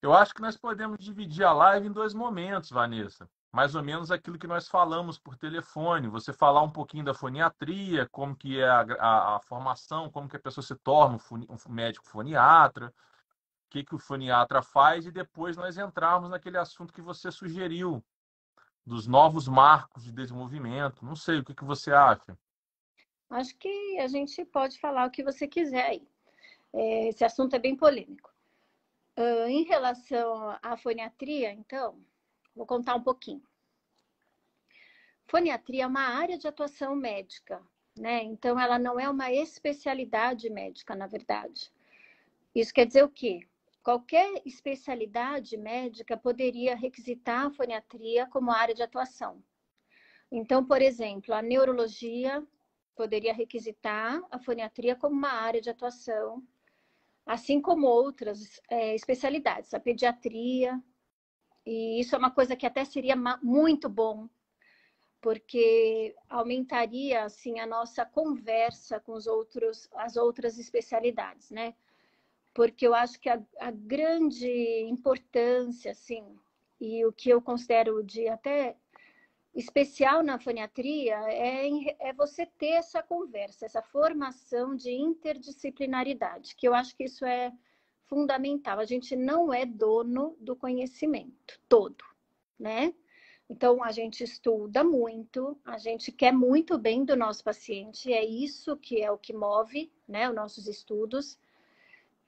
Eu acho que nós podemos dividir a live em dois momentos, Vanessa. Mais ou menos aquilo que nós falamos por telefone. Você falar um pouquinho da foniatria, como que é a formação, como que a pessoa se torna um médico foniatra, o que que o foniatra faz, e depois nós entrarmos naquele assunto que você sugeriu, dos novos marcos de desenvolvimento. Não sei, o que que você acha? Acho que a gente pode falar o que você quiser aí. Esse assunto é bem polêmico. Em relação à foniatria, então, vou contar um pouquinho. Foniatria é uma área de atuação médica, né? Então, ela não é uma especialidade médica, na verdade. Isso quer dizer o quê? Qualquer especialidade médica poderia requisitar a foniatria como área de atuação. Então, por exemplo, a neurologia poderia requisitar a foniatria como uma área de atuação, assim como outras especialidades, a pediatria, e isso é uma coisa que até seria muito bom, porque aumentaria assim a nossa conversa com as outras especialidades, né? Porque eu acho que a grande importância, assim, e o que eu considero de até especial na foniatria é você ter essa conversa, essa formação de interdisciplinaridade, que eu acho que isso é fundamental. A gente não é dono do conhecimento todo, né? Então, a gente estuda muito, a gente quer muito bem do nosso paciente, é isso que é o que move, né, os nossos estudos.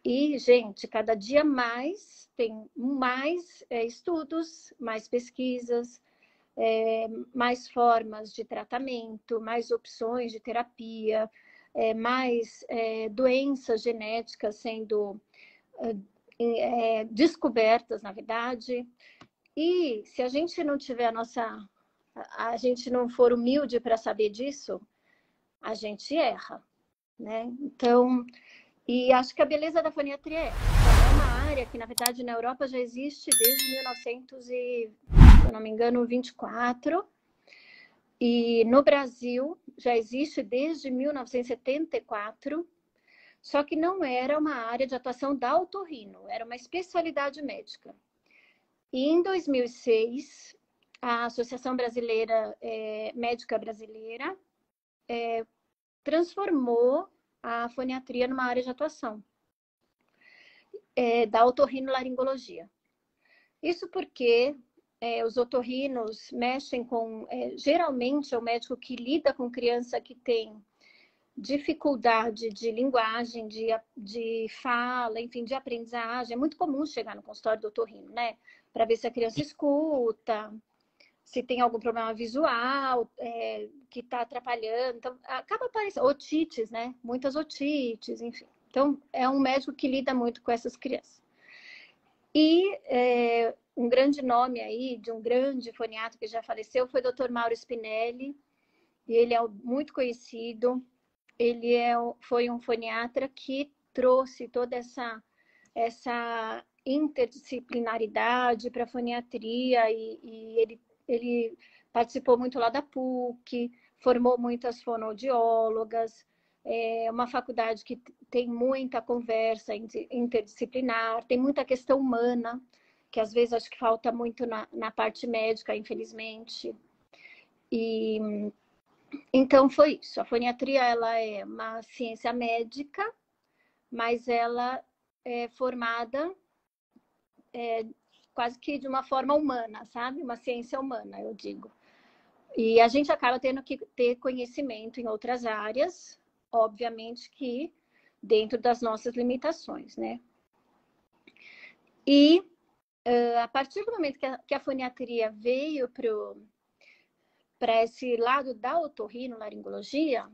E, gente, cada dia mais tem mais estudos, mais pesquisas, mais formas de tratamento, mais opções de terapia, mais doenças genéticas sendo descobertas, na verdade. E se a gente não tiver a gente não for humilde para saber disso, a gente erra, né? Então, e acho que a beleza da foniatria é essa. É uma área que, na verdade, na Europa já existe desde 1900 e, se eu não me engano, 24. E no Brasil já existe desde 1974, só que não era uma área de atuação da otorrino, era uma especialidade médica. E em 2006, a Associação Brasileira Médica Brasileira transformou a foniatria numa área de atuação da otorrinolaringologia. Isso porque os otorrinos mexem com... geralmente é o médico que lida com criança que tem dificuldade de linguagem, de fala, enfim, de aprendizagem. É muito comum chegar no consultório do otorrino, né? Para ver se a criança escuta, se tem algum problema visual que está atrapalhando. Então, acaba aparecendo otites, né? Muitas otites, enfim. Então, é um médico que lida muito com essas crianças. E um grande nome aí, de um grande foniatra que já faleceu, foi o Dr. Mauro Spinelli. E ele é muito conhecido. Ele foi um foniatra que trouxe toda essa interdisciplinaridade para a foniatria e ele participou muito lá da PUC, formou muitas fonoaudiólogas, uma faculdade que tem muita conversa interdisciplinar, tem muita questão humana, que às vezes acho que falta muito na parte médica, infelizmente. E então foi isso. A foniatria ela é uma ciência médica, mas ela é formada quase que de uma forma humana, sabe? Uma ciência humana, eu digo. E a gente acaba tendo que ter conhecimento em outras áreas, obviamente que dentro das nossas limitações, né? E a partir do momento que a foniatria veio para esse lado da otorrinolaringologia,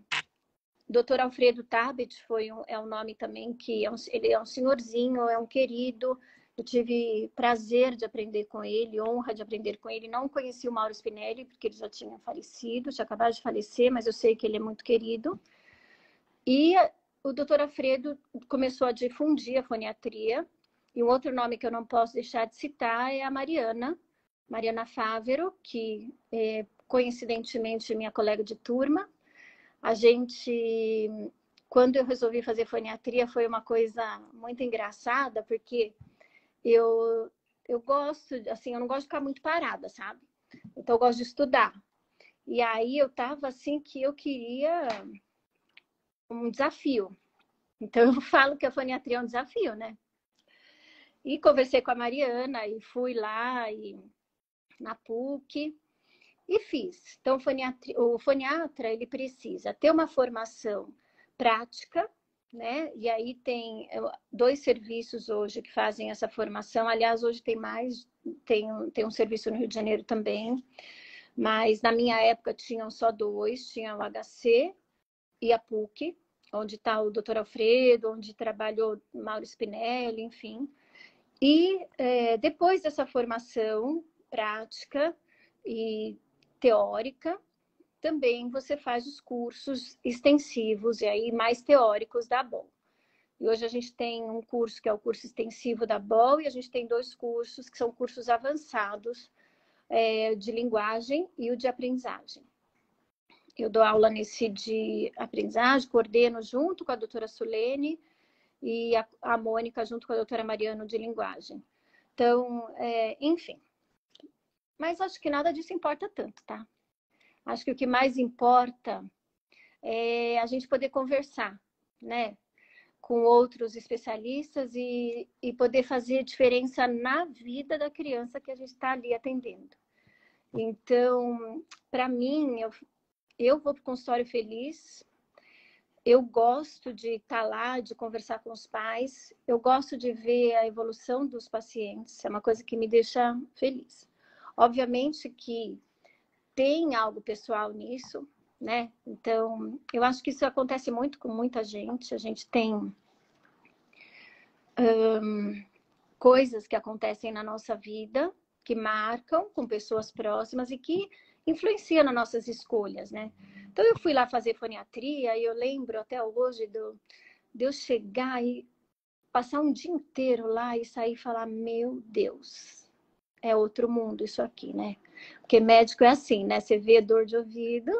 Dr. Alfredo Tabet é um nome também que ele é um senhorzinho, é um querido. Eu tive prazer de aprender com ele, honra de aprender com ele. Não conheci o Mauro Spinelli, porque ele já tinha falecido, tinha acabado de falecer, mas eu sei que ele é muito querido. E o Dr. Alfredo começou a difundir a foniatria. E um outro nome que eu não posso deixar de citar é a Mariana Fávero, que coincidentemente minha colega de turma. A gente, quando eu resolvi fazer foniatria, foi uma coisa muito engraçada, porque eu gosto, assim, eu não gosto de ficar muito parada, sabe? Então eu gosto de estudar. E aí eu tava assim que eu queria um desafio. Então eu falo que a foniatria é um desafio, né? E conversei com a Mariana e fui lá na PUC e fiz. Então o foniatra ele precisa ter uma formação prática, né? E aí tem 2 serviços hoje que fazem essa formação. Aliás, hoje tem mais, tem um serviço no Rio de Janeiro também, mas na minha época tinham só 2, tinha o HC e a PUC, onde está o Dr. Alfredo, onde trabalhou Mauro Spinelli, enfim. E depois dessa formação prática e teórica, também você faz os cursos extensivos e aí mais teóricos da BOL. E hoje a gente tem um curso que é o curso extensivo da BOL e a gente tem 2 cursos que são cursos avançados de linguagem e o de aprendizagem. Eu dou aula nesse de aprendizagem, coordeno junto com a doutora Sulene e a Mônica junto com a doutora Mariano de linguagem. Então, enfim. Mas acho que nada disso importa tanto, tá? Acho que o que mais importa é a gente poder conversar, né? Com outros especialistas e poder fazer diferença na vida da criança que a gente está ali atendendo. Então, para mim, eu vou para o consultório feliz, eu gosto de estar lá, de conversar com os pais, eu gosto de ver a evolução dos pacientes, é uma coisa que me deixa feliz. Obviamente que tem algo pessoal nisso, né? Então, eu acho que isso acontece muito com muita gente. A gente tem coisas que acontecem na nossa vida, que marcam com pessoas próximas e que influenciam nas nossas escolhas, né? Então, eu fui lá fazer foniatria e eu lembro até hoje de eu chegar e passar um dia inteiro lá e sair e falar, meu Deus, é outro mundo isso aqui, né? Porque médico é assim, né? Você vê dor de ouvido,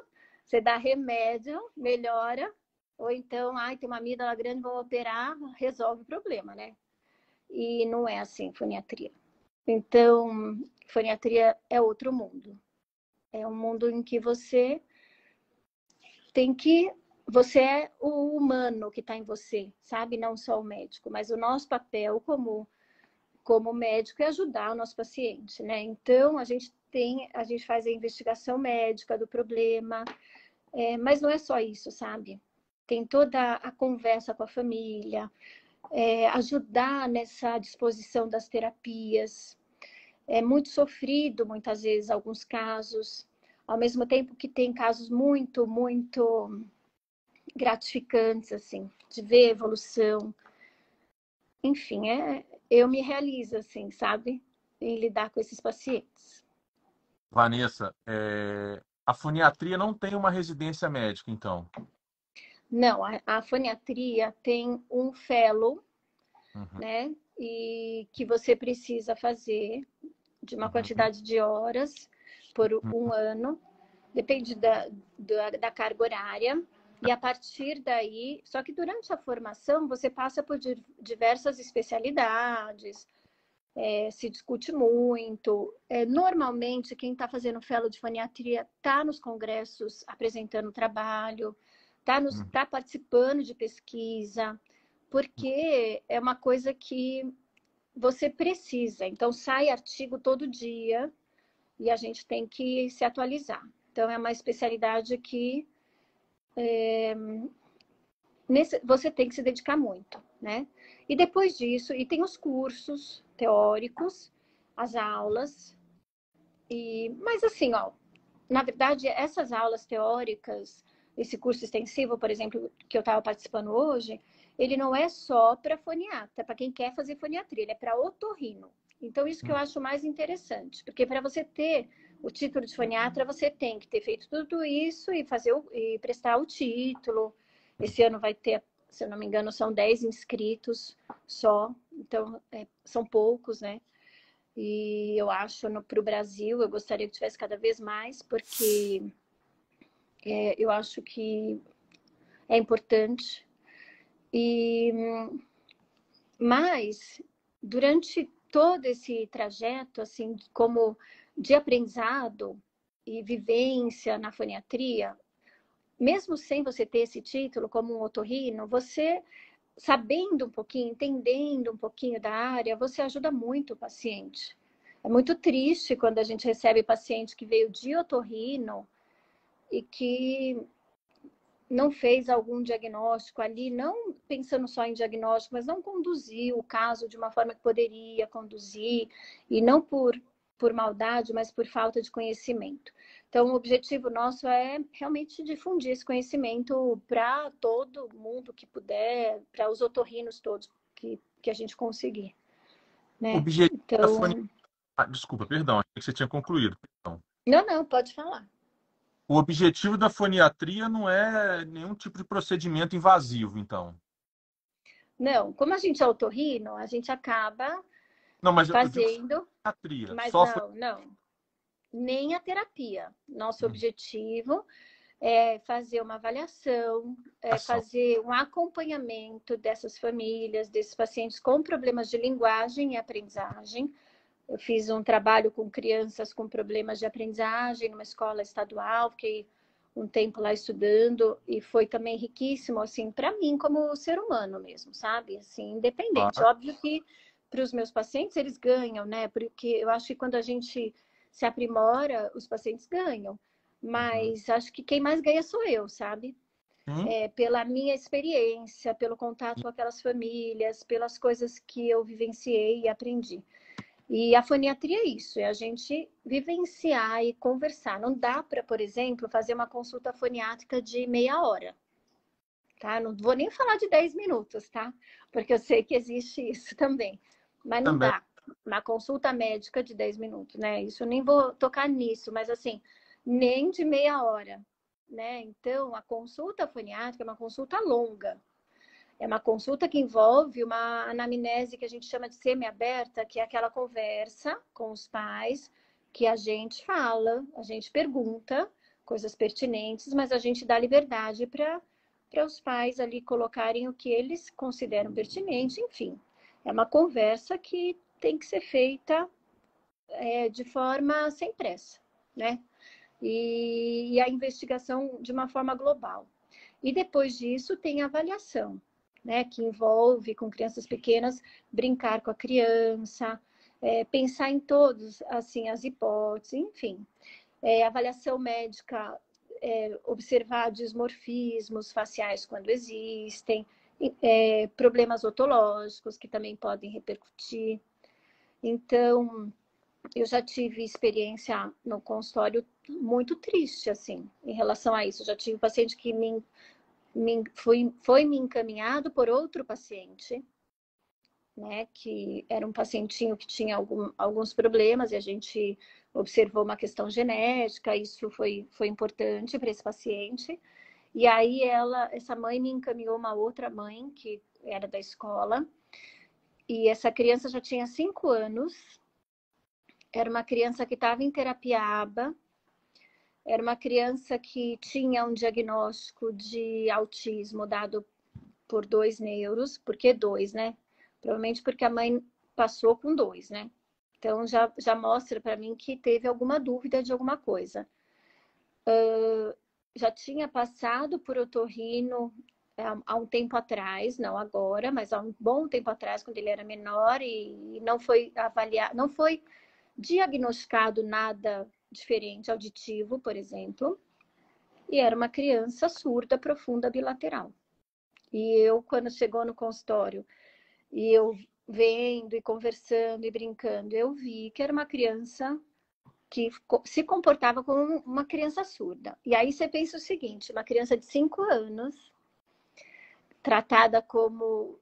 você dá remédio, melhora, ou então, tem uma amígdala grande, vou operar, resolve o problema, né? E não é assim, foniatria. Então, foniatria é outro mundo. É um mundo em que você é o humano que está em você, sabe? Não só o médico, mas o nosso papel como médico é ajudar o nosso paciente, né? Então, a gente faz a investigação médica do problema, mas não é só isso, sabe? Tem toda a conversa com a família, ajudar nessa disposição das terapias. É muito sofrido, muitas vezes, alguns casos, ao mesmo tempo que tem casos muito, muito gratificantes, assim, de ver a evolução. Enfim, eu me realizo, assim, sabe? Em lidar com esses pacientes. Vanessa, a foniatria não tem uma residência médica, então? Não, a foniatria tem um fellow, Uhum, né? E que você precisa fazer de uma uhum, quantidade de horas por um uhum, ano, depende da carga horária. E a partir daí, só que durante a formação você passa por diversas especialidades, se discute muito. Normalmente, quem está fazendo fellow de foniatria está nos congressos apresentando trabalho, uhum. tá participando de pesquisa, porque é uma coisa que você precisa. Então, sai artigo todo dia e a gente tem que se atualizar. Então, é uma especialidade que você tem que se dedicar muito, né? E depois disso, e tem os cursos teóricos, as aulas, mas assim, ó, na verdade, essas aulas teóricas, esse curso extensivo, por exemplo, que eu estava participando hoje, ele não é só para foniatra, para quem quer fazer foniatria, ele é para otorrino. Então, isso que eu acho mais interessante, porque para você ter o título de foniatra, você tem que ter feito tudo isso e e prestar o título. Esse ano vai ter, se eu não me engano, são 10 inscritos só, então são poucos, né? E eu acho para o Brasil, eu gostaria que tivesse cada vez mais, porque eu acho que é importante. Mas, durante todo esse trajeto, assim, como de aprendizado e vivência na foniatria, mesmo sem você ter esse título como um otorrino, você sabendo um pouquinho, entendendo um pouquinho da área, você ajuda muito o paciente. É muito triste quando a gente recebe paciente que veio de otorrino e que não fez algum diagnóstico ali, não pensando só em diagnóstico, mas não conduziu o caso de uma forma que poderia conduzir, e não por maldade, mas por falta de conhecimento. Então, o objetivo nosso é realmente difundir esse conhecimento para todo mundo que puder, para os otorrinos todos que a gente conseguir, O né? objetivo da foniatria... Então, desculpa, perdão, achei que você tinha concluído. Perdão. não, pode falar. O objetivo da foniatria não é nenhum tipo de procedimento invasivo, então. Não, como a gente é otorrino, a gente acaba Não, mas eu digo fazendo, foniatria, mas só não. Nem a terapia. Nosso foniação. objetivo é fazer uma avaliação, é fazer um acompanhamento dessas famílias, desses pacientes com problemas de linguagem e aprendizagem. Eu fiz um trabalho com crianças com problemas de aprendizagem numa escola estadual, fiquei um tempo lá estudando e foi também riquíssimo, assim, para mim como ser humano mesmo, sabe? Assim, independente. Claro. Óbvio que para os meus pacientes eles ganham, né? Porque eu acho que quando a gente se aprimora, os pacientes ganham. Uhum. Mas acho que quem mais ganha sou eu, sabe? Sim. Pela minha experiência, pelo contato com aquelas famílias, pelas coisas que eu vivenciei e aprendi. E a foniatria é isso, é a gente vivenciar e conversar. Não dá para, por exemplo, fazer uma consulta foniátrica de meia hora, tá? Não vou nem falar de 10 minutos, tá? Porque eu sei que existe isso também. Mas não Também. dá. Uma consulta médica de 10 minutos, né? Isso eu nem vou tocar nisso, mas assim, nem de meia hora, né? Então, a consulta foniátrica é uma consulta longa. É uma consulta que envolve uma anamnese que a gente chama de semi-aberta, que é aquela conversa com os pais, que a gente fala, a gente pergunta coisas pertinentes, mas a gente dá liberdade para os pais ali colocarem o que eles consideram pertinente, enfim. É uma conversa que tem que ser feita de forma sem pressa, né? E a investigação de uma forma global. E depois disso tem a avaliação, né, que envolve com crianças pequenas brincar com a criança, pensar em todos assim as hipóteses, enfim, avaliação médica, observar dismorfismos faciais quando existem, problemas otológicos que também podem repercutir. Então, eu já tive experiência no consultório muito triste, assim, em relação a isso. Eu já tive um paciente que foi me encaminhado por outro paciente, né, que era um pacientinho que tinha alguns problemas e a gente observou uma questão genética, isso foi importante para esse paciente. E aí essa mãe me encaminhou uma outra mãe que era da escola e essa criança já tinha 5 anos, era uma criança que estava em terapia ABA, era uma criança que tinha um diagnóstico de autismo dado por 2 neuros. Por que 2, né? Provavelmente porque a mãe passou com 2, né? Então já mostra para mim que teve alguma dúvida de alguma coisa. Já tinha passado por otorrino há um tempo atrás, não agora, mas há um bom tempo atrás, quando ele era menor, e não foi avaliado, não foi diagnosticado nada diferente auditivo, por exemplo, e era uma criança surda profunda bilateral. E eu, quando chegou no consultório, e eu vendo e conversando e brincando, eu vi que era uma criança que se comportava como uma criança surda. E aí você pensa o seguinte, uma criança de 5 anos, tratada como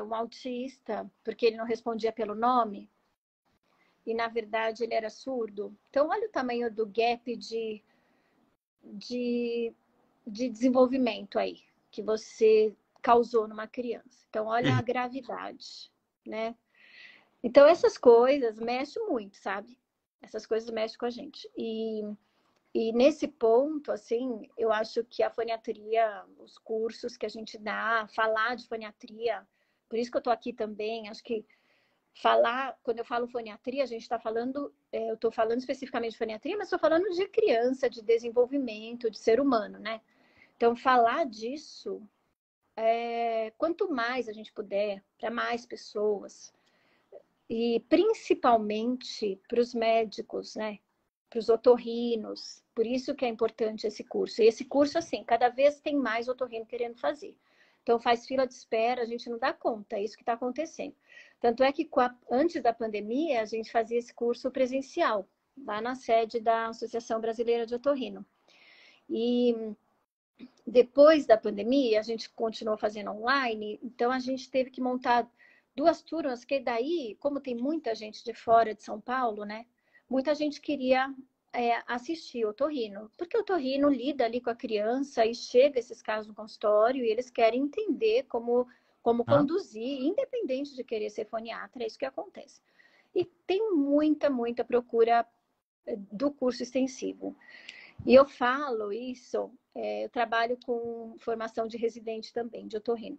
um autista, porque ele não respondia pelo nome, e na verdade ele era surdo. Então olha o tamanho do gap de desenvolvimento aí, que você causou numa criança. Então, olha a gravidade, né? Então, essas coisas mexem muito, sabe? Essas coisas mexem com a gente. E nesse ponto, assim, eu acho que a foniatria, os cursos que a gente dá, falar de foniatria, por isso que eu tô aqui também, acho que falar, quando eu falo foniatria, a gente está falando, eu estou falando especificamente de foniatria, mas estou falando de criança, de desenvolvimento, de ser humano, né? Então, falar disso, quanto mais a gente puder, para mais pessoas, e principalmente para os médicos, né? Para os otorrinos, por isso que é importante esse curso. E esse curso, assim, cada vez tem mais otorrino querendo fazer. Então, faz fila de espera, a gente não dá conta, é isso que está acontecendo. Tanto é que, antes da pandemia, a gente fazia esse curso presencial, lá na sede da Associação Brasileira de Otorrino. E depois da pandemia, a gente continuou fazendo online, então a gente teve que montar 2 turmas, que daí, como tem muita gente de fora de São Paulo, né? Muita gente queria assistir o otorrino, porque o otorrino lida ali com a criança e chega esses casos no consultório e eles querem entender como conduzir, independente de querer ser foniatra, é isso que acontece. E tem muita procura do curso extensivo. E eu falo isso, eu trabalho com formação de residente também, de otorrino.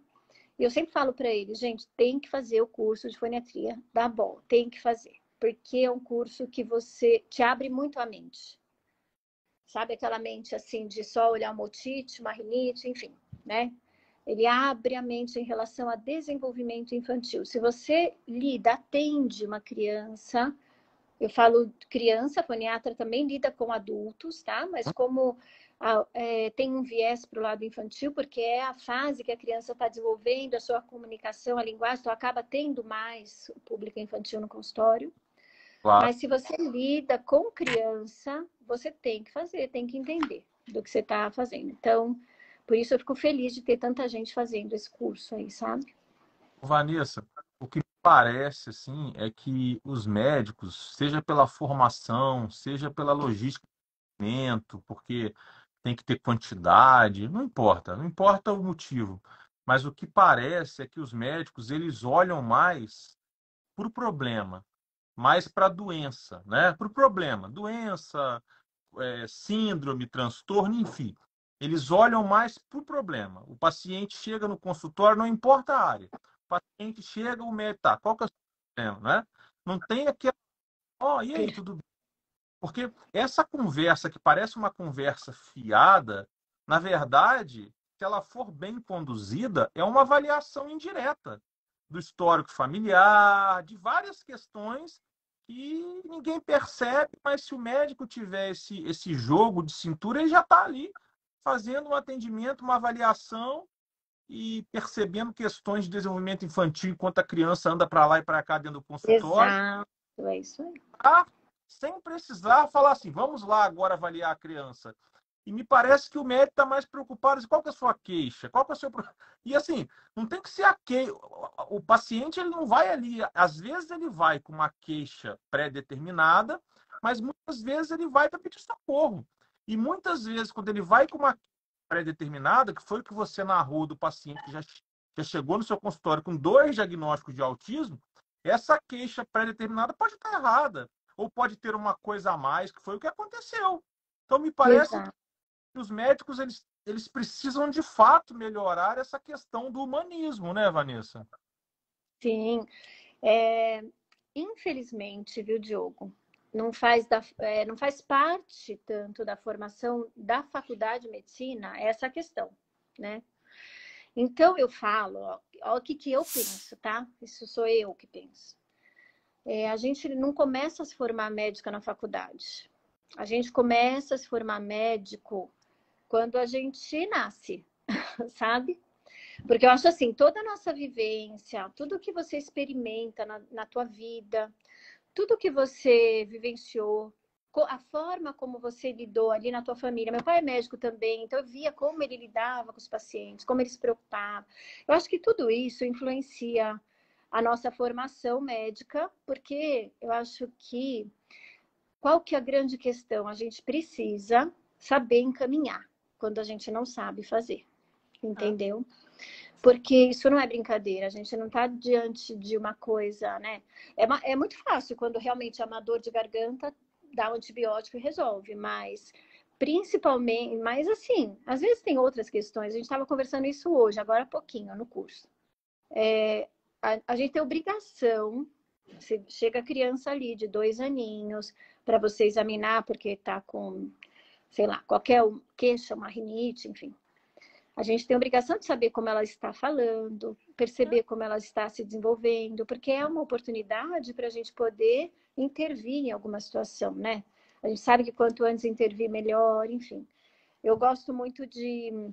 E eu sempre falo para eles, gente, tem que fazer o curso de foniatria da BOL, tem que fazer. Porque é um curso que você te abre muito a mente. Sabe aquela mente assim de só olhar uma otite, uma rinite, enfim, né? Ele abre a mente em relação a desenvolvimento infantil. Se você lida, atende uma criança, eu falo criança, a foniatra também lida com adultos, tá? Mas como tem um viés para o lado infantil, porque é a fase que a criança está desenvolvendo a sua comunicação, a linguagem, então acaba tendo mais o público infantil no consultório. Claro. Mas se você lida com criança, você tem que fazer, tem que entender do que você está fazendo. Então, por isso eu fico feliz de ter tanta gente fazendo esse curso aí, sabe? Vanessa, o que me parece assim é que os médicos, seja pela formação, seja pela logística, do momento, porque tem que ter quantidade, não importa o motivo, mas o que parece é que os médicos eles olham mais para o problema, mais para a doença, né? Para o problema, doença, síndrome, transtorno, enfim. Eles olham mais para o problema. O paciente chega no consultório, não importa a área. O paciente chega, o médico, tá, qual que é o seu problema, né? Não tem aquela, e aí, tudo bem? Porque essa conversa, que parece uma conversa fiada, na verdade, se ela for bem conduzida, é uma avaliação indireta do histórico familiar, de várias questões que ninguém percebe, mas se o médico tiver esse jogo de cintura, ele já está ali fazendo um atendimento, uma avaliação e percebendo questões de desenvolvimento infantil enquanto a criança anda para lá e para cá dentro do consultório, Exato, é isso aí. sem precisar falar assim, vamos lá agora avaliar a criança. E me parece que o médico está mais preocupado assim, qual que é a sua queixa, qual que é o seu... E assim, não tem que ser a queixa. O paciente ele não vai ali, às vezes ele vai com uma queixa pré-determinada, mas muitas vezes ele vai para pedir socorro. E muitas vezes, quando ele vai com uma pré-determinada, que foi o que você narrou do paciente que já chegou no seu consultório com 2 diagnósticos de autismo, essa queixa pré-determinada pode estar errada, ou pode ter uma coisa a mais, que foi o que aconteceu. Então, me parece Exato. que os médicos eles precisam de fato melhorar essa questão do humanismo, né, Vanessa? Sim. Infelizmente, viu, Diogo? Não faz parte tanto da formação da faculdade de medicina essa questão, né? Então eu falo, ó, o que eu penso, tá? Isso sou eu que penso. A gente não começa a se formar médica na faculdade. A gente começa a se formar médico quando a gente nasce, sabe? Porque eu acho assim, toda a nossa vivência, tudo que você experimenta na tua vida, tudo que você vivenciou, a forma como você lidou ali na tua família. Meu pai é médico também, então eu via como ele lidava com os pacientes, como ele se preocupava. Eu acho que tudo isso influencia a nossa formação médica, porque eu acho que qual que é a grande questão? A gente precisa saber encaminhar quando a gente não sabe fazer, entendeu? Porque isso não é brincadeira, a gente não está diante de uma coisa, né? É muito fácil quando realmente é uma dor de garganta, dá um antibiótico e resolve, mas principalmente, mas assim, às vezes tem outras questões. A gente estava conversando isso hoje, agora há pouquinho, no curso. A gente tem obrigação Você chega a criança ali de 2 aninhos para você examinar porque está com, sei lá, qualquer queixa, uma rinite, enfim. A gente tem a obrigação de saber como ela está falando, perceber como ela está se desenvolvendo, porque é uma oportunidade para a gente poder intervir em alguma situação, né? A gente sabe que quanto antes intervir, melhor, enfim. Eu gosto muito de...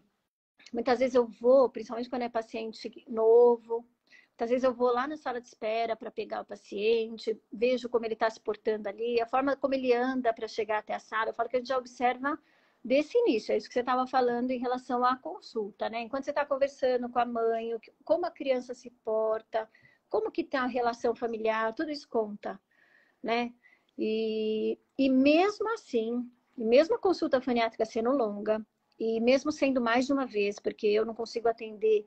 Muitas vezes eu vou, principalmente quando é paciente novo, muitas vezes eu vou lá na sala de espera para pegar o paciente, vejo como ele está se portando ali, a forma como ele anda para chegar até a sala. Eu falo que a gente já observa desse início, é isso que você estava falando em relação à consulta, né? Enquanto você está conversando com a mãe, como a criança se porta, como que está a relação familiar, tudo isso conta, né? E mesmo assim, mesmo a consulta foniátrica sendo longa, e mesmo sendo mais de uma vez, porque eu não consigo atender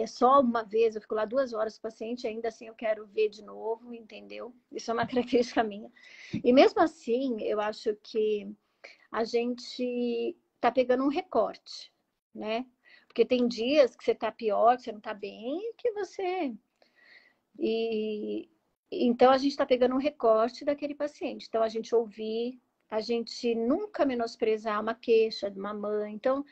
só uma vez, eu fico lá 2 horas com o paciente, ainda assim eu quero ver de novo, entendeu? Isso é uma característica minha. E mesmo assim, eu acho que a gente tá pegando um recorte, né? Porque tem dias que você tá pior, que você não tá bem, que você... E então a gente está pegando um recorte daquele paciente. Então a gente ouvir, a gente nunca menosprezar uma queixa de uma mãe. Então,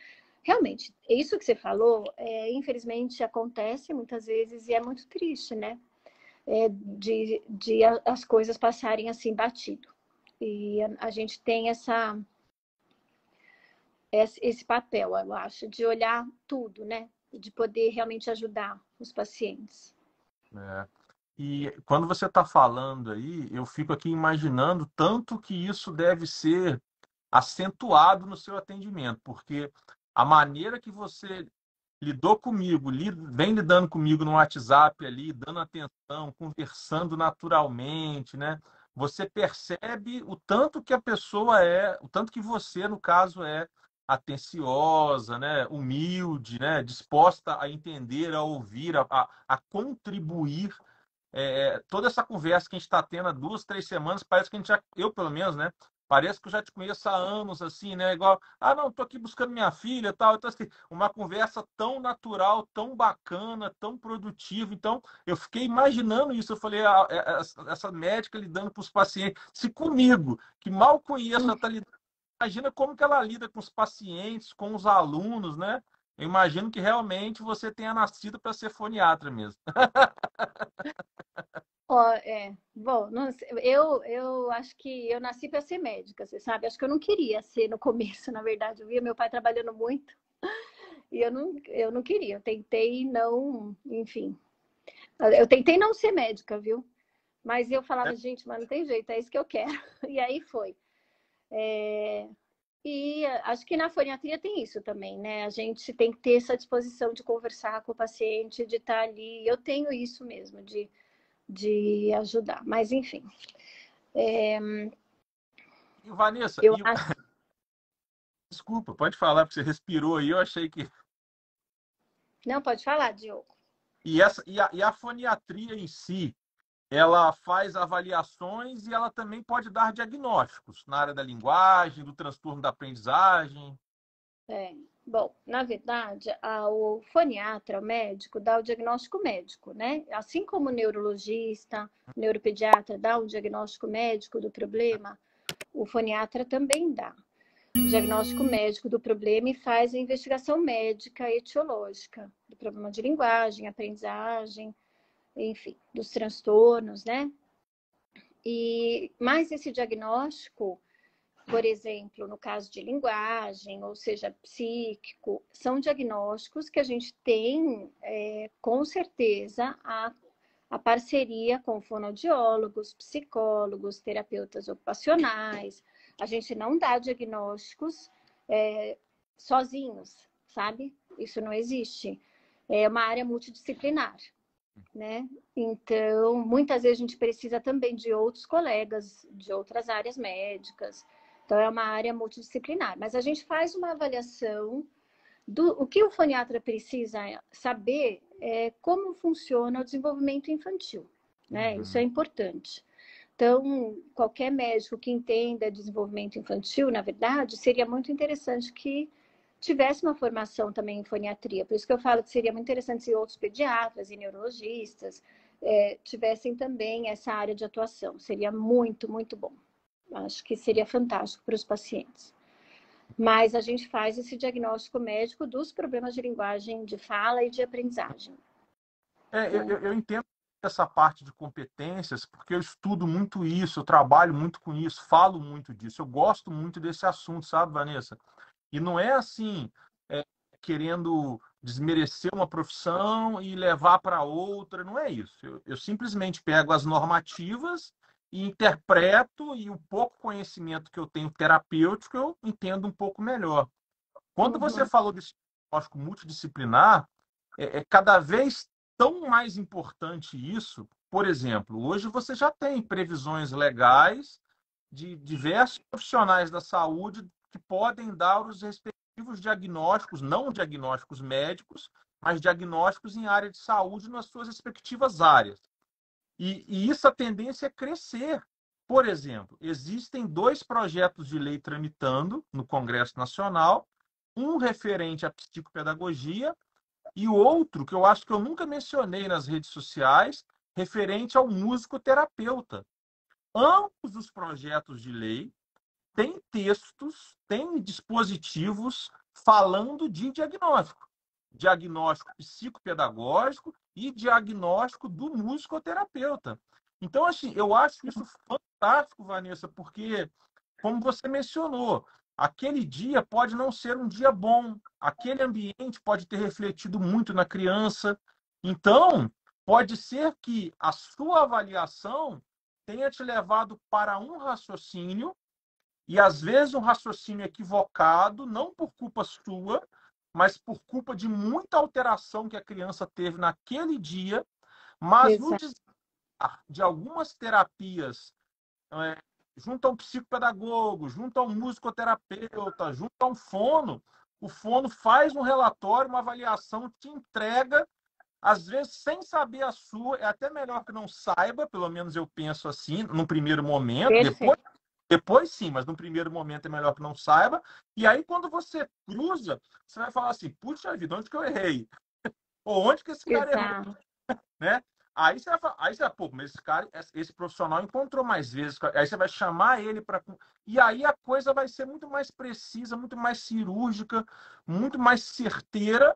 realmente, isso que você falou, infelizmente acontece muitas vezes e é muito triste, né? De as coisas passarem assim batido. E a gente tem esse papel, eu acho, de olhar tudo, né? De poder realmente ajudar os pacientes. É. E quando você está falando aí, eu fico aqui imaginando tanto que isso deve ser acentuado no seu atendimento, porque a maneira que você lidou comigo, vem lidando comigo no WhatsApp ali, dando atenção, conversando naturalmente, né? Você percebe o tanto que a pessoa é, o tanto que você, no caso, é atenciosa, né? Humilde, né? Disposta a entender, a ouvir, a contribuir. Toda essa conversa que a gente está tendo há 2, 3 semanas, parece que a gente já, eu pelo menos, né? Parece que eu já te conheço há anos, assim, né? Igual, não, tô aqui buscando minha filha e tal. Então, assim, uma conversa tão natural, tão bacana, tão produtiva. Então, eu fiquei imaginando isso. Eu falei, essa médica lidando com os pacientes, se comigo, que mal conheço, ela está lidando, imagina como que ela lida com os pacientes, com os alunos, né? Eu imagino que realmente você tenha nascido para ser foniatra mesmo. Bom, eu acho que eu nasci para ser médica, você sabe? Acho que eu não queria ser no começo, na verdade. Eu via meu pai trabalhando muito e eu não queria. Eu tentei não, enfim. Eu tentei não ser médica, viu? Mas eu falava, gente, mas não tem jeito, é isso que eu quero. E aí foi. E acho que na foniatria tem isso também, né? A gente tem que ter essa disposição de conversar com o paciente, de estar ali. Eu tenho isso mesmo, de ajudar. Mas, enfim. E Vanessa, Eu acho. desculpa, pode falar, porque você respirou aí, eu achei que. Não, pode falar, Diogo. E a foniatria em si, ela faz avaliações e ela também pode dar diagnósticos na área da linguagem, do transtorno da aprendizagem. Bom, na verdade, o foniatra, o médico, dá o diagnóstico médico, né? Assim como o neurologista, o neuropediatra dá um diagnóstico médico do problema, o foniatra também dá o diagnóstico médico do problema e faz a investigação médica etiológica do problema de linguagem, aprendizagem, enfim, dos transtornos, né? Mas esse diagnóstico, por exemplo, no caso de linguagem, ou seja, psíquico, são diagnósticos que a gente tem, com certeza, a parceria com fonoaudiólogos, psicólogos, terapeutas ocupacionais. A gente não dá diagnósticos sozinhos, sabe? Isso não existe. É uma área multidisciplinar, né? Então, muitas vezes a gente precisa também de outros colegas de outras áreas médicas. Então, é uma área multidisciplinar. Mas a gente faz uma avaliação o que o foniatra precisa saber é como funciona o desenvolvimento infantil, né? Isso é importante. Então, qualquer médico que entenda desenvolvimento infantil, na verdade, seria muito interessante que tivesse uma formação também em foniatria. Por isso que eu falo que seria muito interessante se outros pediatras e neurologistas tivessem também essa área de atuação. Seria muito, muito bom. Acho que seria fantástico para os pacientes. Mas a gente faz esse diagnóstico médico dos problemas de linguagem de fala e de aprendizagem. Eu entendo essa parte de competências, porque eu estudo muito isso, eu trabalho muito com isso, falo muito disso, eu gosto muito desse assunto, sabe, Vanessa? E não é assim, é, querendo desmerecer uma profissão e levar para outra, não é isso. Eu simplesmente pego as normativas e interpreto, e o pouco conhecimento que eu tenho terapêutico, eu entendo um pouco melhor. Quando você falou desse diagnóstico multidisciplinar, é cada vez tão mais importante isso. Por exemplo, hoje você já tem previsões legais de diversos profissionais da saúde que podem dar os respectivos diagnósticos, não diagnósticos médicos, mas diagnósticos em área de saúde nas suas respectivas áreas. E isso a tendência é crescer. Por exemplo, existem 2 projetos de lei tramitando no Congresso Nacional, um referente à psicopedagogia e o outro, que eu acho que eu nunca mencionei nas redes sociais, referente ao musicoterapeuta. Ambos os projetos de lei têm textos, têm dispositivos falando de diagnóstico. Diagnóstico psicopedagógico e diagnóstico do musicoterapeuta. Então, assim, eu acho isso fantástico, Vanessa, porque, como você mencionou, aquele dia pode não ser um dia bom, aquele ambiente pode ter refletido muito na criança. Então, pode ser que a sua avaliação tenha te levado para um raciocínio, e às vezes um raciocínio equivocado, não por culpa sua, mas por culpa de muita alteração que a criança teve naquele dia, mas no Exato. desar de algumas terapias, junto a um psicopedagogo, junto a um musicoterapeuta, junto a um fono, o fono faz um relatório, uma avaliação, te entrega, às vezes sem saber a sua, é até melhor que não saiba, pelo menos eu penso assim, no primeiro momento, Perfeito. depois sim, mas no primeiro momento é melhor que não saiba, e aí quando você cruza, você vai falar assim, puxa vida, onde que eu errei? Ou onde que esse cara errou? Exato. Né? Aí você vai falar, pô, mas esse cara, esse profissional encontrou mais vezes, aí você vai chamar ele para. E aí a coisa vai ser muito mais precisa, muito mais cirúrgica, muito mais certeira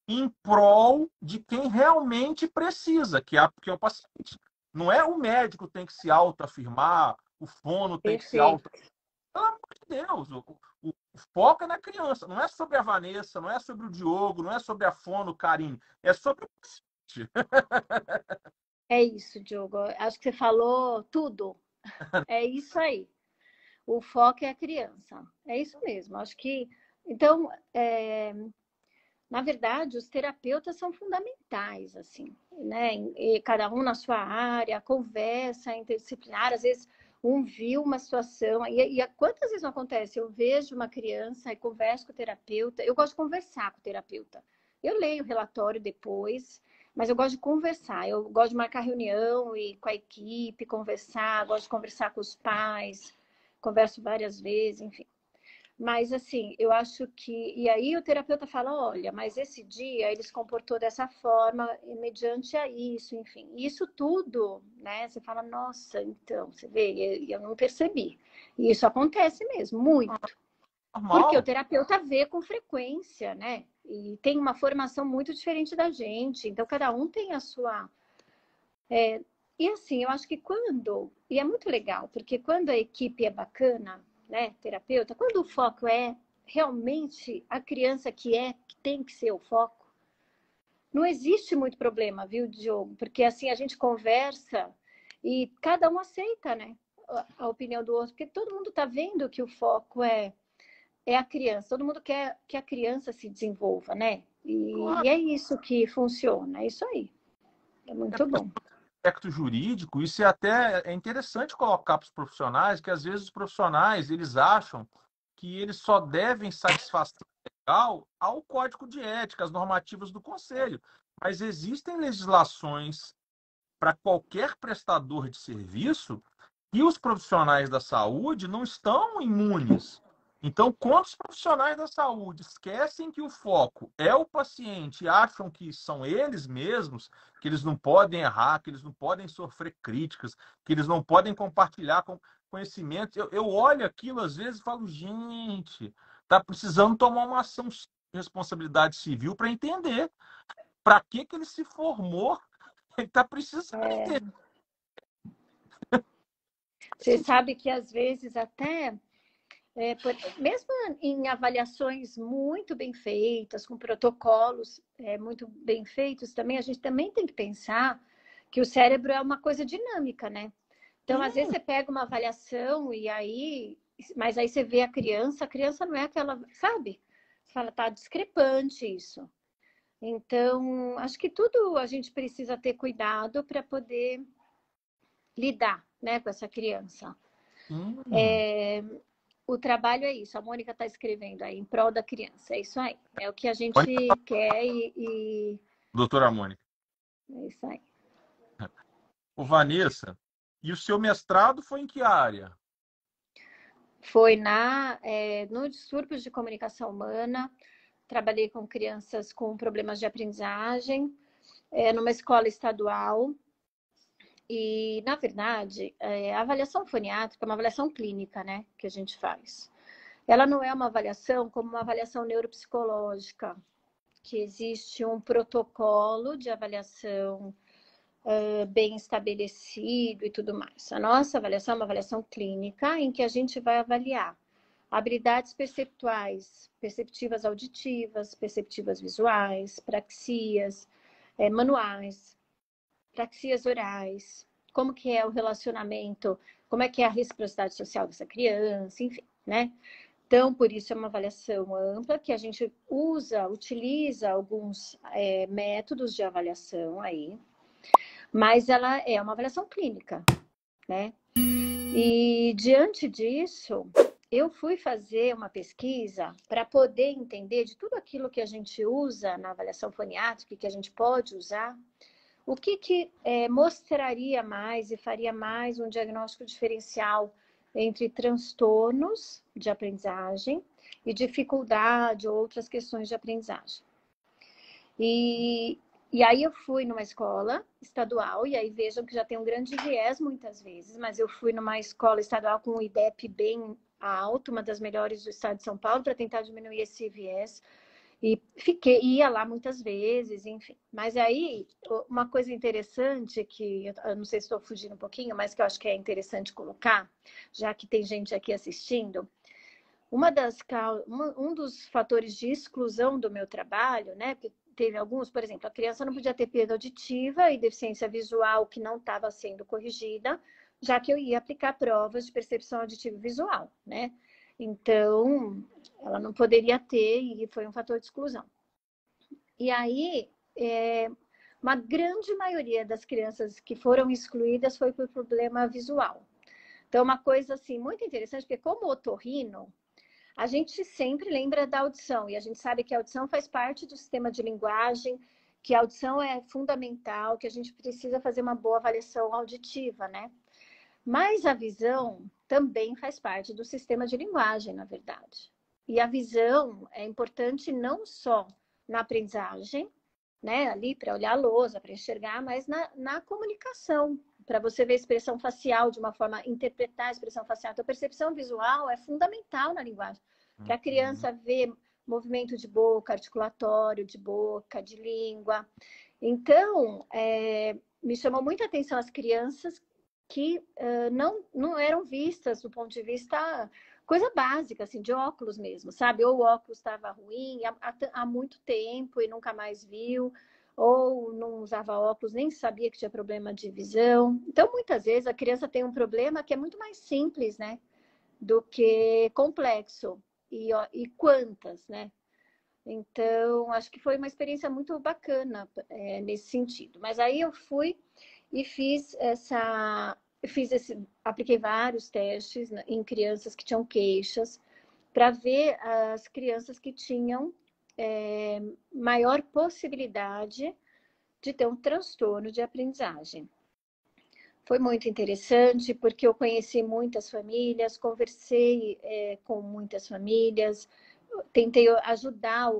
em prol de quem realmente precisa, que é o paciente. Não é o médico que tem que se autoafirmar, o fono tem que se Perfeito. auto. Pelo amor de Deus, o foco é na criança, não é sobre a Vanessa, não é sobre o Diogo, não é sobre a fono, Karine, é sobre o paciente. É isso, Diogo. Acho que você falou tudo. É isso aí. O foco é a criança. É isso mesmo. Acho que. Então, na verdade, os terapeutas são fundamentais, assim, né? E cada um na sua área, a conversa interdisciplinar, às vezes um viu uma situação, e quantas vezes não acontece? Eu vejo uma criança e converso com o terapeuta, eu gosto de conversar com o terapeuta. Eu leio o relatório depois, mas eu gosto de conversar, eu gosto de marcar reunião e com a equipe, conversar, gosto de conversar com os pais, converso várias vezes, enfim. Mas, assim, eu acho que. E aí o terapeuta fala: olha, mas esse dia ele se comportou dessa forma, mediante a isso, enfim. Isso tudo, né? Você fala: nossa, então, você vê, eu não percebi. E isso acontece mesmo, muito. Porque o Normal. terapeuta vê com frequência, né? E tem uma formação muito diferente da gente. Então, cada um tem a sua. E assim, eu acho que quando. E é muito legal, porque quando a equipe é bacana, né, terapeuta, quando o foco é realmente a criança que tem que ser o foco, não existe muito problema, viu, Diogo? Porque assim a gente conversa e cada um aceita, né, a opinião do outro, porque todo mundo está vendo que o foco é a criança, todo mundo quer que a criança se desenvolva, né? E Claro. é isso que funciona, é isso aí. É É muito porque bom. sobre o aspecto jurídico, isso é interessante colocar para os profissionais, que às vezes os profissionais eles acham que eles só devem satisfação legal ao código de ética, às normativas do conselho. Mas existem legislações para qualquer prestador de serviço e os profissionais da saúde não estão imunes. Então, quando os profissionais da saúde esquecem que o foco é o paciente, acham que são eles mesmos, que eles não podem errar, que eles não podem sofrer críticas, que eles não podem compartilhar conhecimentos, eu olho aquilo às vezes e falo, gente, tá precisando tomar uma ação de responsabilidade civil para entender para que ele se formou, ele está precisando entender. Você sabe que às vezes até mesmo em avaliações muito bem feitas, com protocolos muito bem feitos, também a gente também tem que pensar que o cérebro é uma coisa dinâmica, né? Então, às vezes você pega uma avaliação mas aí você vê a criança não é aquela, sabe? Você fala, tá discrepante isso. Então, acho que tudo a gente precisa ter cuidado para poder lidar, né, com essa criança. O trabalho é isso, a Mônica está escrevendo aí, em prol da criança, é isso aí. É o que a gente quer Doutora Mônica. É isso aí. O Vanessa, e o seu mestrado foi em que área? Foi no distúrbios de comunicação humana, trabalhei com crianças com problemas de aprendizagem, numa escola estadual. E, na verdade, a avaliação foniátrica é uma avaliação clínica, né, que a gente faz. Ela não é uma avaliação como uma avaliação neuropsicológica, que existe um protocolo de avaliação bem estabelecido e tudo mais. A nossa avaliação é uma avaliação clínica em que a gente vai avaliar habilidades perceptuais, perceptivas auditivas, perceptivas visuais, praxias, manuais, praxias orais, como que é o relacionamento, como é que é a reciprocidade social dessa criança, enfim, né? Então, por isso é uma avaliação ampla que a gente utiliza alguns métodos de avaliação aí, mas ela é uma avaliação clínica, né? E diante disso, eu fui fazer uma pesquisa para poder entender de tudo aquilo que a gente usa na avaliação foniátrica, que a gente pode usar, o que mostraria mais e faria mais um diagnóstico diferencial entre transtornos de aprendizagem e dificuldade ou outras questões de aprendizagem. E aí eu fui numa escola estadual, e aí vejam que já tem um grande viés muitas vezes, mas eu fui numa escola estadual com um IDEP bem alto, uma das melhores do estado de São Paulo, para tentar diminuir esse viés. E ia lá muitas vezes, enfim. Mas aí, uma coisa interessante, que eu não sei se estou fugindo um pouquinho, mas que eu acho que é interessante colocar, já que tem gente aqui assistindo, um dos fatores de exclusão do meu trabalho, né? Porque teve alguns, por exemplo, a criança não podia ter perda auditiva e deficiência visual que não estava sendo corrigida, já que eu ia aplicar provas de percepção auditiva e visual, né? Então, ela não poderia ter e foi um fator de exclusão. E aí, uma grande maioria das crianças que foram excluídas foi por problema visual. Então, uma coisa assim muito interessante, porque como otorrino, a gente sempre lembra da audição, e a gente sabe que a audição faz parte do sistema de linguagem, que a audição é fundamental, que a gente precisa fazer uma boa avaliação auditiva, né? Mas a visão também faz parte do sistema de linguagem, na verdade. E a visão é importante não só na aprendizagem, né, ali para olhar a lousa, para enxergar, mas na comunicação, para você ver a expressão facial de uma forma, interpretar a expressão facial. Então, a percepção visual é fundamental na linguagem, para a criança ver movimento de boca, articulatório de boca, de língua. Então, me chamou muita atenção as crianças que não eram vistas do ponto de vista coisa básica, assim, de óculos mesmo, sabe? Ou o óculos estava ruim há muito tempo e nunca mais viu, ou não usava óculos, nem sabia que tinha problema de visão. Então, muitas vezes, a criança tem um problema que é muito mais simples, né? Do que complexo. E quantas, né? Então, acho que foi uma experiência muito bacana nesse sentido. Mas aí eu fui e apliquei vários testes em crianças que tinham queixas, para ver as crianças que tinham maior possibilidade de ter um transtorno de aprendizagem. Foi muito interessante, porque eu conheci muitas famílias, conversei com muitas famílias, tentei ajudar,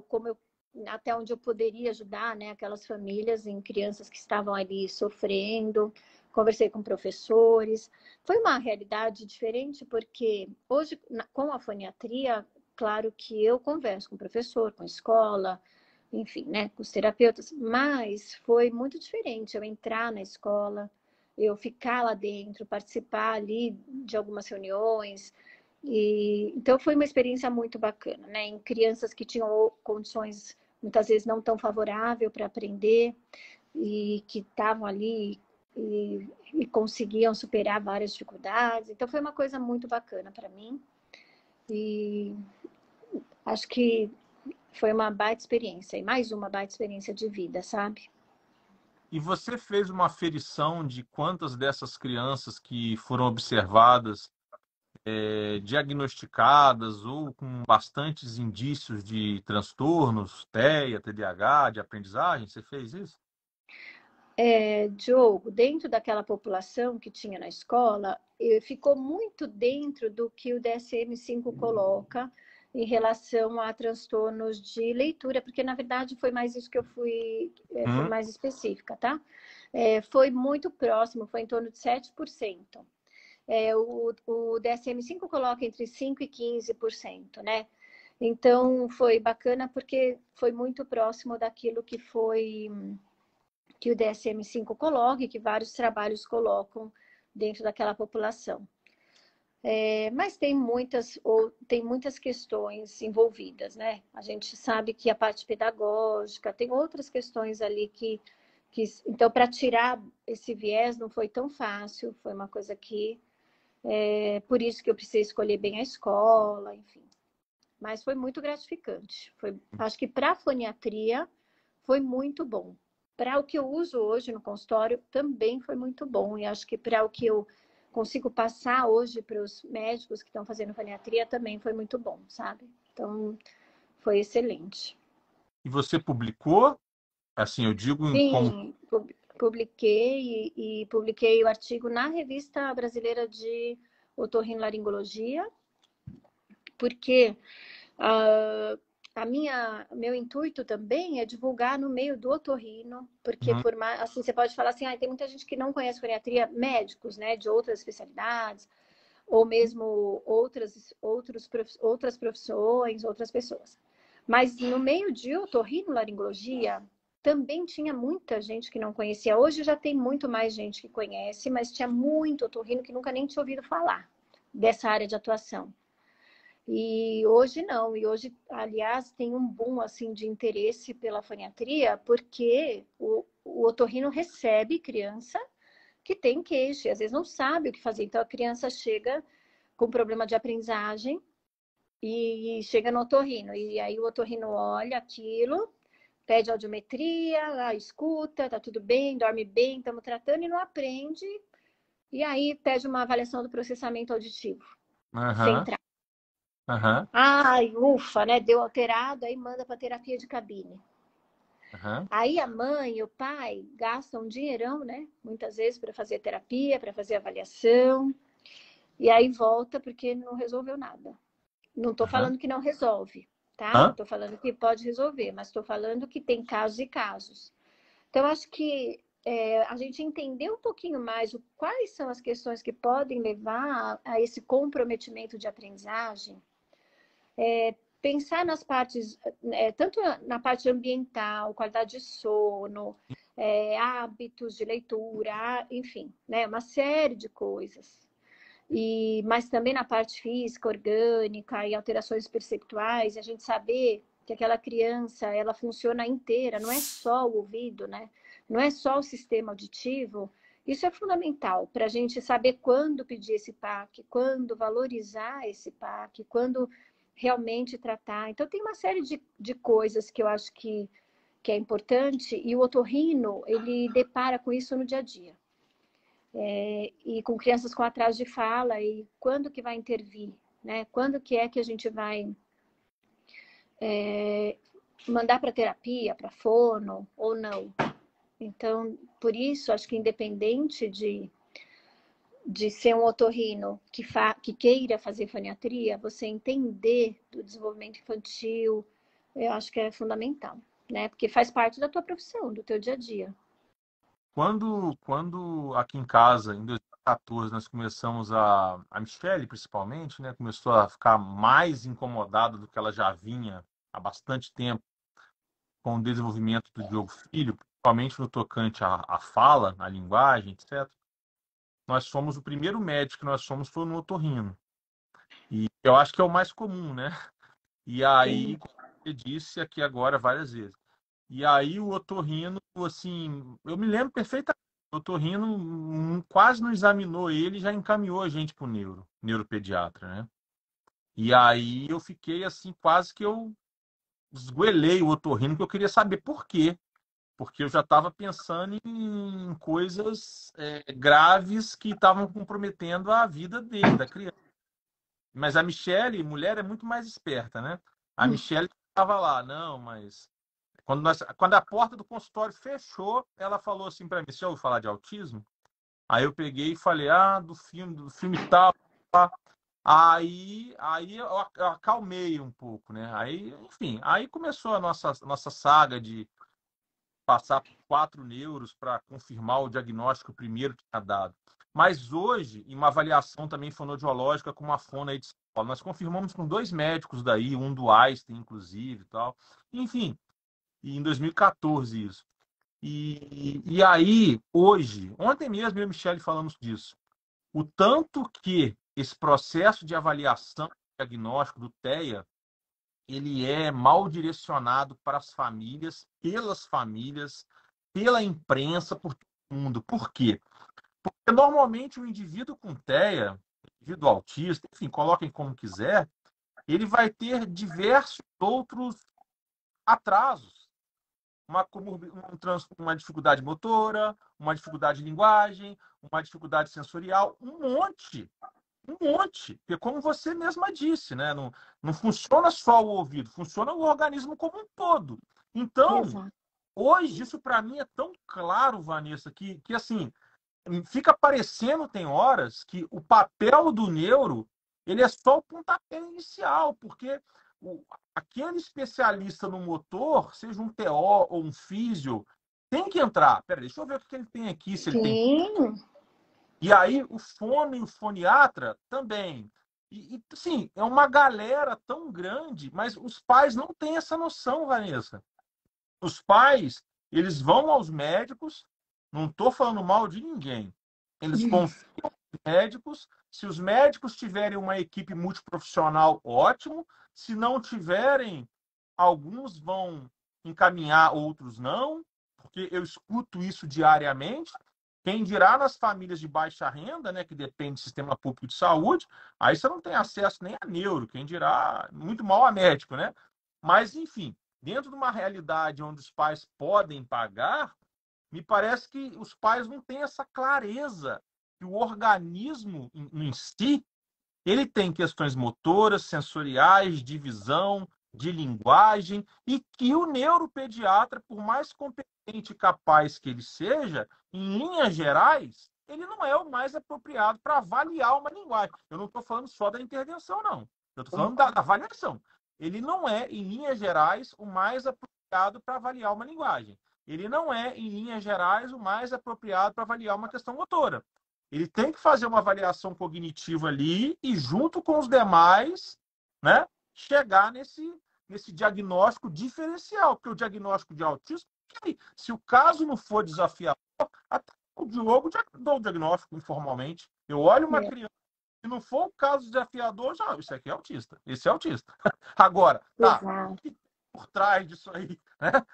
até onde eu poderia ajudar, né, aquelas famílias em crianças que estavam ali sofrendo, conversei com professores. Foi uma realidade diferente, porque hoje, com a foniatria, claro que eu converso com o professor, com a escola, enfim, né, com os terapeutas, mas foi muito diferente eu entrar na escola, eu ficar lá dentro, participar ali de algumas reuniões. Então foi uma experiência muito bacana, né? Em crianças que tinham condições muitas vezes não tão favoráveis para aprender e que estavam ali e conseguiam superar várias dificuldades. Então foi uma coisa muito bacana para mim e acho que foi uma baita experiência e mais uma baita experiência de vida, sabe? E você fez uma aferição de quantas dessas crianças que foram observadas, diagnosticadas ou com bastantes indícios de transtornos, TEA, TDAH, de aprendizagem? Você fez isso? Diogo, dentro daquela população que tinha na escola, ficou muito dentro do que o DSM-5 coloca em relação a transtornos de leitura, porque na verdade foi mais isso que eu fui mais específica, tá? Foi muito próximo, foi em torno de 7%. O DSM-5 coloca entre 5% e 15%, né? Então foi bacana porque foi muito próximo daquilo que o DSM-5 coloca e que vários trabalhos colocam dentro daquela população. Mas tem muitas questões envolvidas, né? A gente sabe que a parte pedagógica, tem outras questões ali então, para tirar esse viés não foi tão fácil, foi uma coisa que... por isso que eu precisei escolher bem a escola, enfim. Mas foi muito gratificante. Acho que para a foniatria foi muito bom. Para o que eu uso hoje no consultório também foi muito bom. E acho que para o que eu consigo passar hoje para os médicos que estão fazendo foniatria também foi muito bom, sabe? Então, foi excelente. E você publicou? Assim, eu digo como... Sim, publiquei e publiquei o artigo na Revista Brasileira de Otorrinolaringologia, porque meu intuito também é divulgar no meio do otorrino, porque Uhum. assim, você pode falar assim, tem muita gente que não conhece foniatria, médicos, né, de outras especialidades, ou mesmo outras profissões, outras pessoas. Mas no meio de otorrinolaringologia, também tinha muita gente que não conhecia. Hoje já tem muito mais gente que conhece, mas tinha muito otorrino que nunca nem tinha ouvido falar dessa área de atuação. E hoje não, e hoje, aliás, tem um boom assim, de interesse pela foniatria, porque o otorrino recebe criança que tem queixa, e às vezes não sabe o que fazer. Então, a criança chega com problema de aprendizagem e chega no otorrino, e aí o otorrino olha aquilo, pede audiometria, escuta, tá tudo bem, dorme bem, estamos tratando, e não aprende, e aí pede uma avaliação do processamento auditivo Aham, central. aham, Ai, ufa, né? Deu alterado, aí manda para terapia de cabine. aham. Aí a mãe e o pai gastam um dinheirão, né? Muitas vezes para fazer terapia, para fazer avaliação, e aí volta porque não resolveu nada. Não estou Aham. falando que não resolve, tá? Não Hã? estou falando que pode resolver, mas estou falando que tem casos e casos. Então, acho que a gente entender um pouquinho mais quais são as questões que podem levar a esse comprometimento de aprendizagem, pensar nas partes, tanto na parte ambiental, qualidade de sono, hábitos de leitura, enfim, né, uma série de coisas. Mas também na parte física, orgânica e alterações perceptuais, a gente saber que aquela criança, ela funciona inteira, não é só o ouvido, né? Não é só o sistema auditivo. Isso é fundamental para a gente saber quando pedir esse PAC, quando valorizar esse PAC, quando realmente tratar. Então, tem uma série de coisas que eu acho que é importante, e o otorrino, ele depara com isso no dia a dia. E com crianças com atraso de fala, e quando que vai intervir, né? Quando que é que a gente vai mandar para terapia, para fono ou não? Então, por isso, acho que independente de ser um otorrino que queira fazer foniatria, você entender do desenvolvimento infantil, eu acho que é fundamental, né? Porque faz parte da tua profissão, do teu dia a dia. Quando aqui em casa, em 2014, nós começamos a Michelle, principalmente, né, começou a ficar mais incomodada do que ela já vinha há bastante tempo com o desenvolvimento do Diogo Filho, principalmente no tocante à fala, à linguagem, etc. Nós fomos o primeiro médico que nós fomos foi no otorrino. E eu acho que é o mais comum, né? E aí, Sim. como você disse aqui agora várias vezes. E aí o otorrino, assim, eu me lembro perfeitamente, o otorrino quase não examinou ele, já encaminhou a gente para o neuropediatra, né? E aí eu fiquei assim, quase que eu esgoelei o otorrino, que eu queria saber por quê. Porque eu já estava pensando em coisas graves que estavam comprometendo a vida dele, da criança. Mas a Michelle, mulher, é muito mais esperta, né? A Michelle estava lá, não, mas quando a porta do consultório fechou, ela falou assim para mim: você já ouviu falar de autismo? Aí eu peguei e falei: do filme tal. Tá. Aí eu acalmei um pouco, né? Aí, enfim, aí começou a nossa saga de passar por 4 neuros para confirmar o diagnóstico primeiro que tinha dado. Mas hoje, em uma avaliação também fonoaudiológica com uma fono aí de São Paulo, nós confirmamos com 2 médicos daí, um do Einstein, inclusive, e tal. Enfim, e em 2014 isso. E aí, hoje, ontem mesmo eu e a Michelle falamos disso. O tanto que esse processo de avaliação diagnóstico do TEA, ele é mal direcionado para as famílias, pelas famílias, pela imprensa, por todo mundo. Por quê? Porque normalmente o indivíduo com TEA, indivíduo autista, enfim, coloquem como quiser, ele vai ter diversos outros atrasos. Uma dificuldade motora, uma dificuldade de linguagem, uma dificuldade sensorial, um monte. Um monte. Porque, como você mesma disse, né? Não funciona só o ouvido, funciona o organismo como um todo. Então, Exato. hoje, isso para mim é tão claro, Vanessa, que assim, fica parecendo, tem horas, que o papel do neuro ele é só o pontapé inicial, porque aquele especialista no motor, seja um TO ou um físio, tem que entrar. Pera, deixa eu ver o que ele tem aqui, se ele tem. Sim, E aí o fono e o foniatra também. Sim, é uma galera tão grande, mas os pais não têm essa noção, Vanessa. Os pais, eles vão aos médicos, não estou falando mal de ninguém. Eles confiam nos médicos. Se os médicos tiverem uma equipe multiprofissional, ótimo. Se não tiverem, alguns vão encaminhar, outros não, porque eu escuto isso diariamente. Quem dirá nas famílias de baixa renda, né, que depende do sistema público de saúde, aí você não tem acesso nem a neuro, quem dirá muito mal a médico, né? Mas, enfim, dentro de uma realidade onde os pais podem pagar, me parece que os pais não têm essa clareza que o organismo em si, ele tem questões motoras, sensoriais, de visão, de linguagem, e que o neuropediatra, por mais competente e capaz que ele seja, em linhas gerais, ele não é o mais apropriado para avaliar uma linguagem. Eu não estou falando só da intervenção, não. Eu estou falando da avaliação. Ele não é, em linhas gerais, o mais apropriado para avaliar uma linguagem. Ele não é, em linhas gerais, o mais apropriado para avaliar uma questão motora. Ele tem que fazer uma avaliação cognitiva ali e, junto com os demais, né, chegar nesse diagnóstico diferencial. Porque o diagnóstico de autismo, se o caso não for desafiador, até o Diogo já dou o diagnóstico informalmente. Eu olho uma é, criança, se não for o caso desafiador, já, isso aqui é autista. Esse é autista. Agora, tá, o exato. que tem por trás disso aí? Né?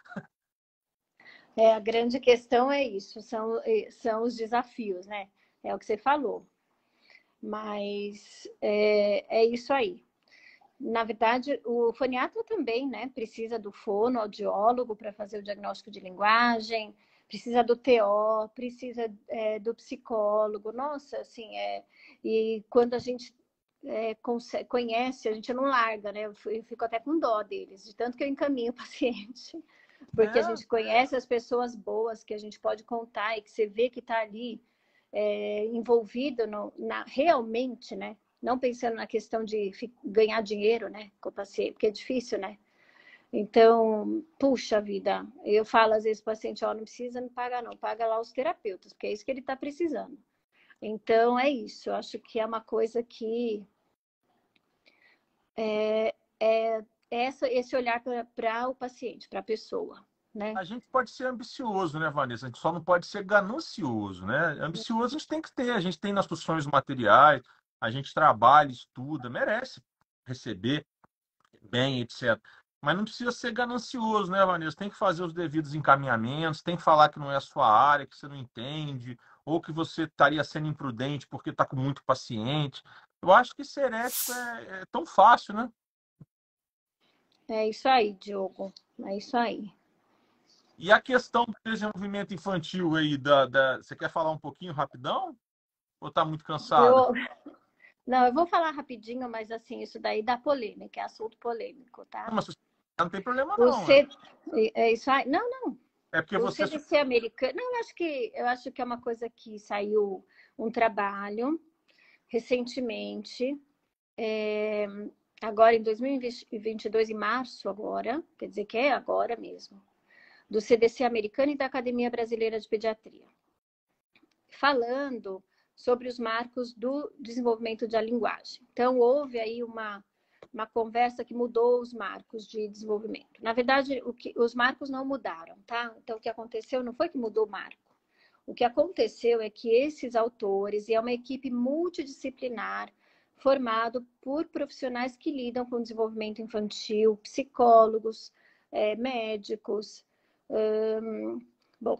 A grande questão é isso, são os desafios, né? É o que você falou. Mas é isso aí. Na verdade, o foniatra também, né? Precisa do fonoaudiólogo para fazer o diagnóstico de linguagem, precisa do TO, precisa do psicólogo. Nossa, assim, e quando a gente conhece, a gente não larga, né? Eu fico até com dó deles, de tanto que eu encaminho o paciente, porque a É, gente conhece as pessoas boas que a gente pode contar e que você vê que está ali. envolvido realmente, né? Não pensando na questão de ganhar dinheiro, né, com o paciente, porque é difícil, né? Então, puxa vida, eu falo às vezes para o paciente, ó, não precisa me pagar não, paga lá os terapeutas, porque é isso que ele está precisando. Então, é isso, eu acho que é uma coisa que esse olhar para o paciente, para a pessoa, né? A gente pode ser ambicioso, né, Vanessa? A gente só não pode ser ganancioso, né? Ambicioso a gente tem que ter. A gente tem nossos sonhos materiais, a gente trabalha, estuda, merece receber bem, etc. Mas não precisa ser ganancioso, né, Vanessa? Tem que fazer os devidos encaminhamentos, tem que falar que não é a sua área, que você não entende, ou que você estaria sendo imprudente porque está com muito paciente. Eu acho que ser ético é tão fácil, né? É isso aí, Diogo, é isso aí. E a questão do desenvolvimento infantil aí, você quer falar um pouquinho rapidão? Ou tá muito cansada? Eu, não, eu vou falar rapidinho, mas assim, isso daí dá polêmica, é assunto polêmico, tá? Não, mas não tem problema O não, né? C, é isso aí. Não, não. É porque O você... CDC americano, não, eu acho que é uma coisa que saiu um trabalho recentemente, agora em 2022, em março agora, quer dizer que é agora mesmo, do CDC americano e da Academia Brasileira de Pediatria, falando sobre os marcos do desenvolvimento da linguagem. Então, houve aí uma conversa que mudou os marcos de desenvolvimento. Na verdade, os marcos não mudaram, tá? Então, o que aconteceu não foi que mudou o marco. O que aconteceu é que esses autores, e é uma equipe multidisciplinar, formado por profissionais que lidam com desenvolvimento infantil, psicólogos, médicos,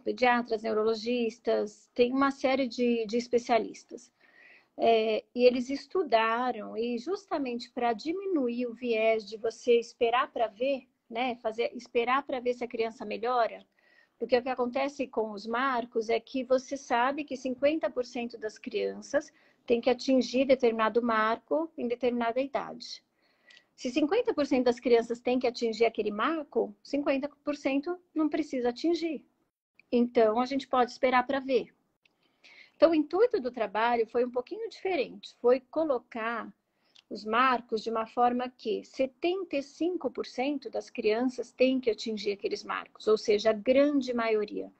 pediatras, neurologistas, tem uma série de especialistas. E eles estudaram, e justamente para diminuir o viés de você esperar para ver, né, esperar para ver se a criança melhora, porque o que acontece com os marcos é que você sabe que 50% das crianças tem que atingir determinado marco em determinada idade. Se 50% das crianças têm que atingir aquele marco, 50% não precisa atingir. Então, a gente pode esperar para ver. Então, o intuito do trabalho foi um pouquinho diferente. Foi colocar os marcos de uma forma que 75% das crianças têm que atingir aqueles marcos, ou seja, a grande maioria.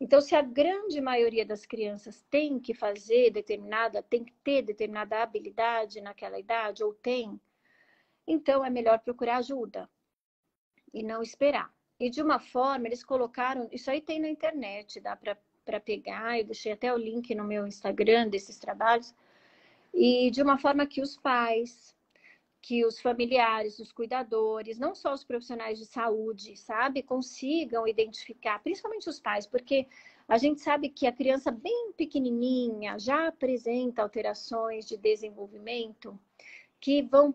Então, se a grande maioria das crianças tem que tem que ter determinada habilidade naquela idade, ou tem, então é melhor procurar ajuda e não esperar. E de uma forma, eles colocaram, isso aí tem na internet, dá para pegar, eu deixei até o link no meu Instagram desses trabalhos, e de uma forma que os pais, que os familiares, os cuidadores, não só os profissionais de saúde, sabe, consigam identificar, principalmente os pais, porque a gente sabe que a criança bem pequenininha já apresenta alterações de desenvolvimento que vão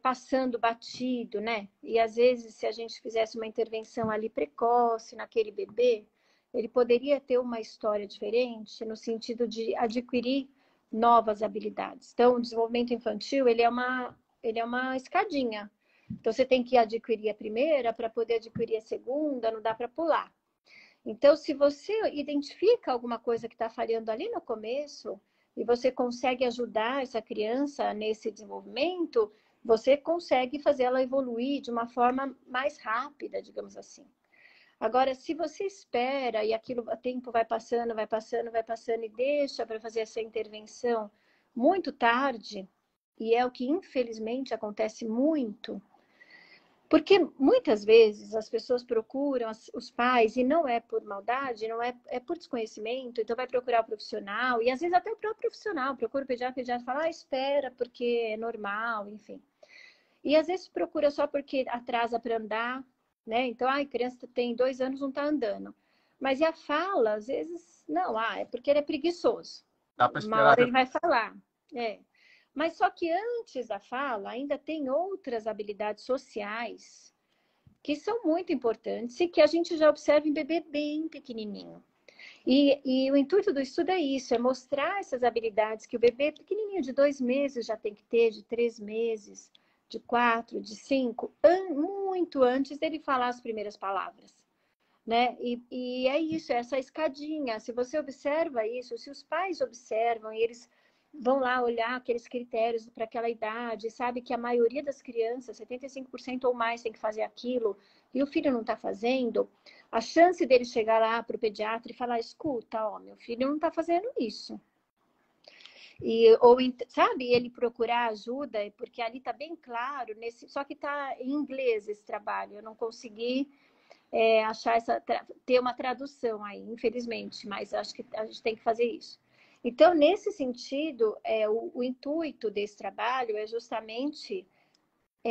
passando batido, né? E às vezes, se a gente fizesse uma intervenção ali precoce naquele bebê, ele poderia ter uma história diferente no sentido de adquirir novas habilidades. Então, o desenvolvimento infantil, ele é uma escadinha. Então, você tem que adquirir a primeira para poder adquirir a segunda, não dá para pular. Então, se você identifica alguma coisa que está falhando ali no começo e você consegue ajudar essa criança nesse desenvolvimento, você consegue fazer ela evoluir de uma forma mais rápida, digamos assim. Agora, se você espera e o tempo vai passando, vai passando, vai passando e deixa para fazer essa intervenção muito tarde, e é o que infelizmente acontece muito, porque muitas vezes as pessoas procuram os pais, e não é por maldade, não é por desconhecimento, então vai procurar o profissional, e às vezes até o próprio profissional procura o pediatra fala, espera, porque é normal, enfim. E às vezes procura só porque atrasa para andar, né? Então, a criança tem 2 anos, não está andando. Mas e a fala, às vezes, não, é porque ele é preguiçoso. Dá para Uma esperar. hora ele vai falar. Mas só que antes da fala, ainda tem outras habilidades sociais que são muito importantes e que a gente já observa em bebê bem pequenininho. E o intuito do estudo é isso, é mostrar essas habilidades que o bebê pequenininho de 2 meses já tem que ter, de 3 meses, de 4, de 5, muito antes dele falar as primeiras palavras. né? E é isso, é essa escadinha. Se você observa isso, se os pais observam e eles vão lá olhar aqueles critérios para aquela idade, sabe que a maioria das crianças, 75% ou mais, tem que fazer aquilo, e o filho não está fazendo, a chance dele chegar lá para o pediatra e falar, escuta, ó, meu filho não está fazendo isso. E, ou, sabe, ele procurar ajuda, porque ali está bem claro, só que está em inglês esse trabalho, eu não consegui achar ter uma tradução aí, infelizmente, mas acho que a gente tem que fazer isso. Então, nesse sentido, o intuito desse trabalho é justamente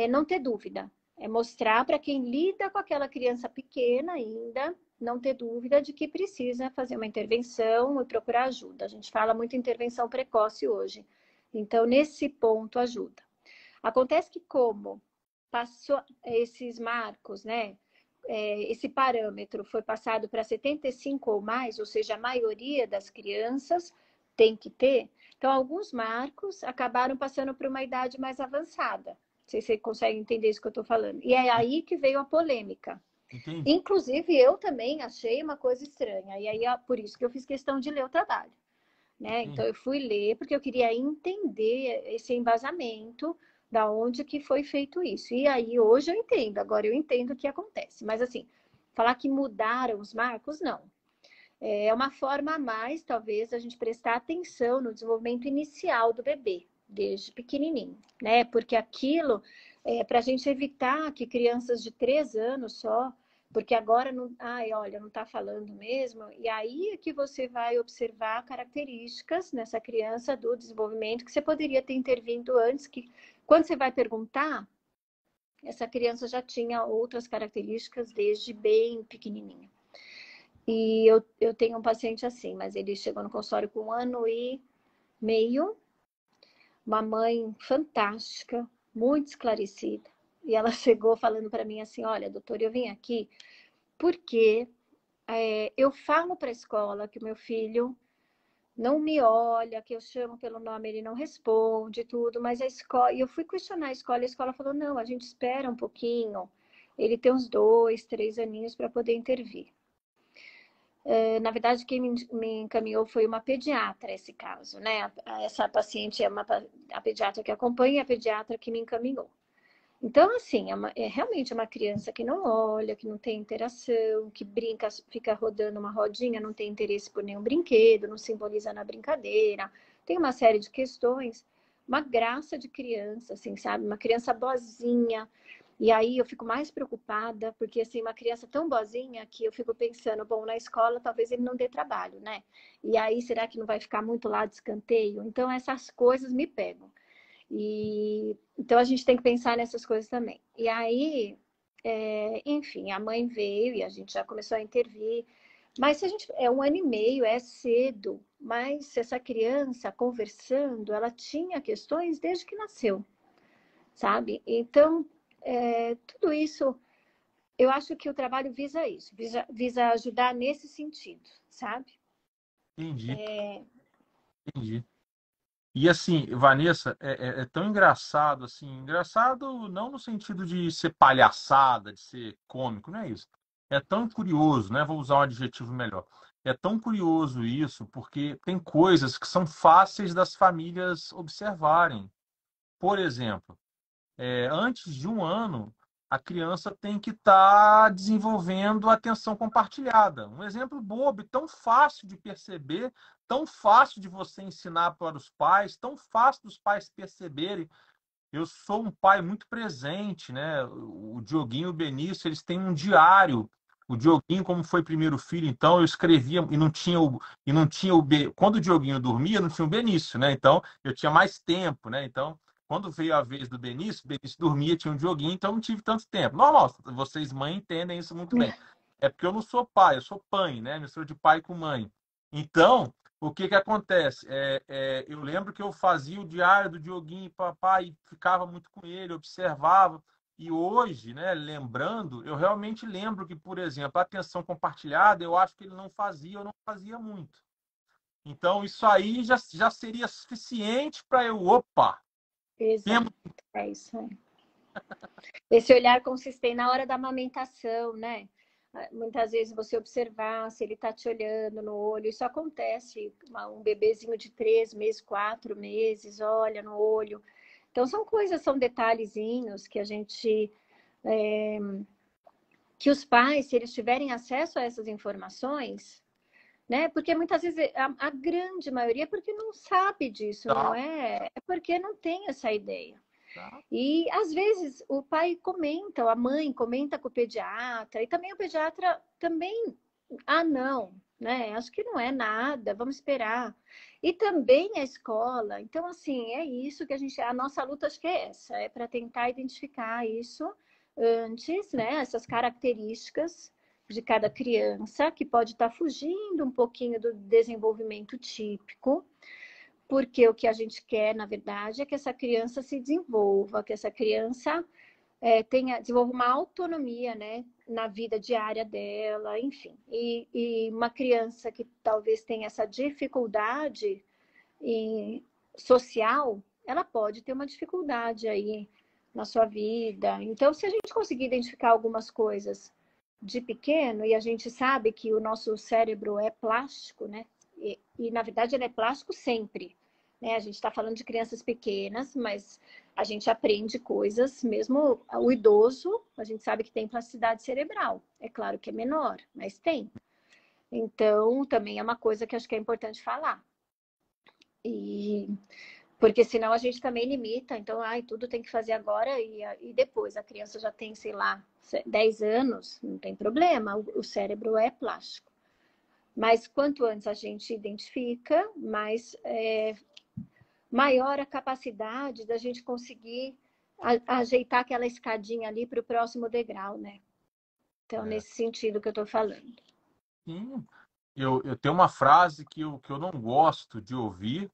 não ter dúvida, é mostrar para quem lida com aquela criança pequena ainda, não ter dúvida de que precisa fazer uma intervenção e procurar ajuda. A gente fala muito em intervenção precoce hoje. Então, nesse ponto, ajuda. Acontece que como passou esses marcos, né? Esse parâmetro foi passado para 75 ou mais, ou seja, a maioria das crianças tem que ter. Então, alguns marcos acabaram passando para uma idade mais avançada. Não sei se você consegue entender isso que eu estou falando. E é aí que veio a polêmica. Entendi. Inclusive, eu também achei uma coisa estranha. E aí, por isso que eu fiz questão de ler o trabalho. Né? Então, eu fui ler porque eu queria entender esse embasamento da onde que foi feito isso. E aí, hoje eu entendo, agora eu entendo o que acontece. Mas, assim, falar que mudaram os marcos, não. É uma forma a mais, talvez, a gente prestar atenção no desenvolvimento inicial do bebê, desde pequenininho, né? Porque aquilo é para a gente evitar que crianças de 3 anos só, porque agora não, ai, olha, não está falando mesmo, e aí é que você vai observar características nessa criança do desenvolvimento que você poderia ter intervindo antes, que quando você vai perguntar, essa criança já tinha outras características desde bem pequenininha. E eu tenho um paciente assim, mas ele chegou no consultório com 1 ano e meio, uma mãe fantástica, muito esclarecida. E ela chegou falando para mim assim, olha, doutora, eu vim aqui porque eu falo para a escola que o meu filho não me olha, que eu chamo pelo nome, ele não responde, tudo, mas a escola... E eu fui questionar a escola falou, não, a gente espera um pouquinho, ele tem uns 2, 3 aninhos para poder intervir. Na verdade, quem me encaminhou foi uma pediatra, esse caso, né? Essa paciente é a pediatra que acompanha e a pediatra que me encaminhou. Então, assim, realmente uma criança que não olha, que não tem interação, que brinca, fica rodando uma rodinha, não tem interesse por nenhum brinquedo, não simboliza na brincadeira. Tem uma série de questões. Uma graça de criança, assim, sabe? Uma criança boazinha. E aí eu fico mais preocupada, porque, assim, uma criança tão boazinha que eu fico pensando, bom, na escola talvez ele não dê trabalho, né? E aí, será que não vai ficar muito lá de escanteio? Então, essas coisas me pegam. Então a gente tem que pensar nessas coisas também. E aí, enfim, a mãe veio e a gente já começou a intervir. Mas se a gente 1 ano e meio é cedo, mas se essa criança conversando, ela tinha questões desde que nasceu, sabe? Então, tudo isso, eu acho que o trabalho visa isso, visa ajudar nesse sentido, sabe? Entendi. Entendi. E assim, Vanessa, é tão engraçado, assim, engraçado não no sentido de ser palhaçada, de ser cômico, não é isso. É tão curioso, né? Vou usar um adjetivo melhor. É tão curioso isso, porque tem coisas que são fáceis das famílias observarem. Por exemplo, antes de 1 ano, a criança tem que estar desenvolvendo atenção compartilhada. Um exemplo bobo, tão fácil de perceber, tão fácil de você ensinar para os pais, tão fácil dos pais perceberem. Eu sou um pai muito presente, né? O Dioguinho e o Benício, eles têm um diário. O Dioguinho, como foi primeiro filho, então eu escrevia quando o Dioguinho dormia, não tinha o Benício, né? Então eu tinha mais tempo, né? Então, quando veio a vez do Benício, o Benício dormia, tinha um Dioguinho, então eu não tive tanto tempo. Normal, vocês mães entendem isso muito bem. É porque eu não sou pai, eu sou pai, né? Mistura de pai com mãe. Então, o que que acontece? Eu lembro que eu fazia o diário do Dioguinho, papai, e ficava muito com ele, observava. E hoje, né, lembrando, eu realmente lembro que, por exemplo, a atenção compartilhada, eu acho que ele não fazia ou não fazia muito. Então, isso aí já seria suficiente para eu, opa, temos. Exato, é isso aí. Esse olhar consistente na hora da amamentação, né? Muitas vezes você observar se ele está te olhando no olho. Isso acontece, um bebezinho de 3 meses, 4 meses, olha no olho. Então, são detalhezinhos que a gente... que os pais, se eles tiverem acesso a essas informações, né? Porque muitas vezes a grande maioria é porque não sabe disso, não Tá, é? É porque não tem essa ideia. tá. E às vezes o pai comenta, ou a mãe comenta com o pediatra, e também o pediatra também, não, né? Acho que não é nada, vamos esperar. E também a escola. Então, assim, é isso que a nossa luta acho que é essa, é para tentar identificar isso antes, né? Essas características de cada criança, que pode estar fugindo um pouquinho do desenvolvimento típico, porque o que a gente quer, na verdade, é que essa criança se desenvolva, que essa criança desenvolva uma autonomia, né, na vida diária dela, enfim. E uma criança que talvez tenha essa dificuldade social, ela pode ter uma dificuldade aí na sua vida. Então, se a gente conseguir identificar algumas coisas de pequeno, e a gente sabe que o nosso cérebro é plástico, né? E na verdade ele é plástico sempre, né? A gente está falando de crianças pequenas, mas a gente aprende coisas, mesmo o idoso, a gente sabe que tem plasticidade cerebral. É claro que é menor, mas tem. Então, também é uma coisa que acho que é importante falar. E porque senão a gente também limita, então, tudo tem que fazer agora e depois. A criança já tem, sei lá, 10 anos, não tem problema, o cérebro é plástico. Mas quanto antes a gente identifica, maior a capacidade da gente conseguir ajeitar aquela escadinha ali para o próximo degrau, né? Então, É. nesse sentido que eu estou falando. Sim. Eu tenho uma frase que eu não gosto de ouvir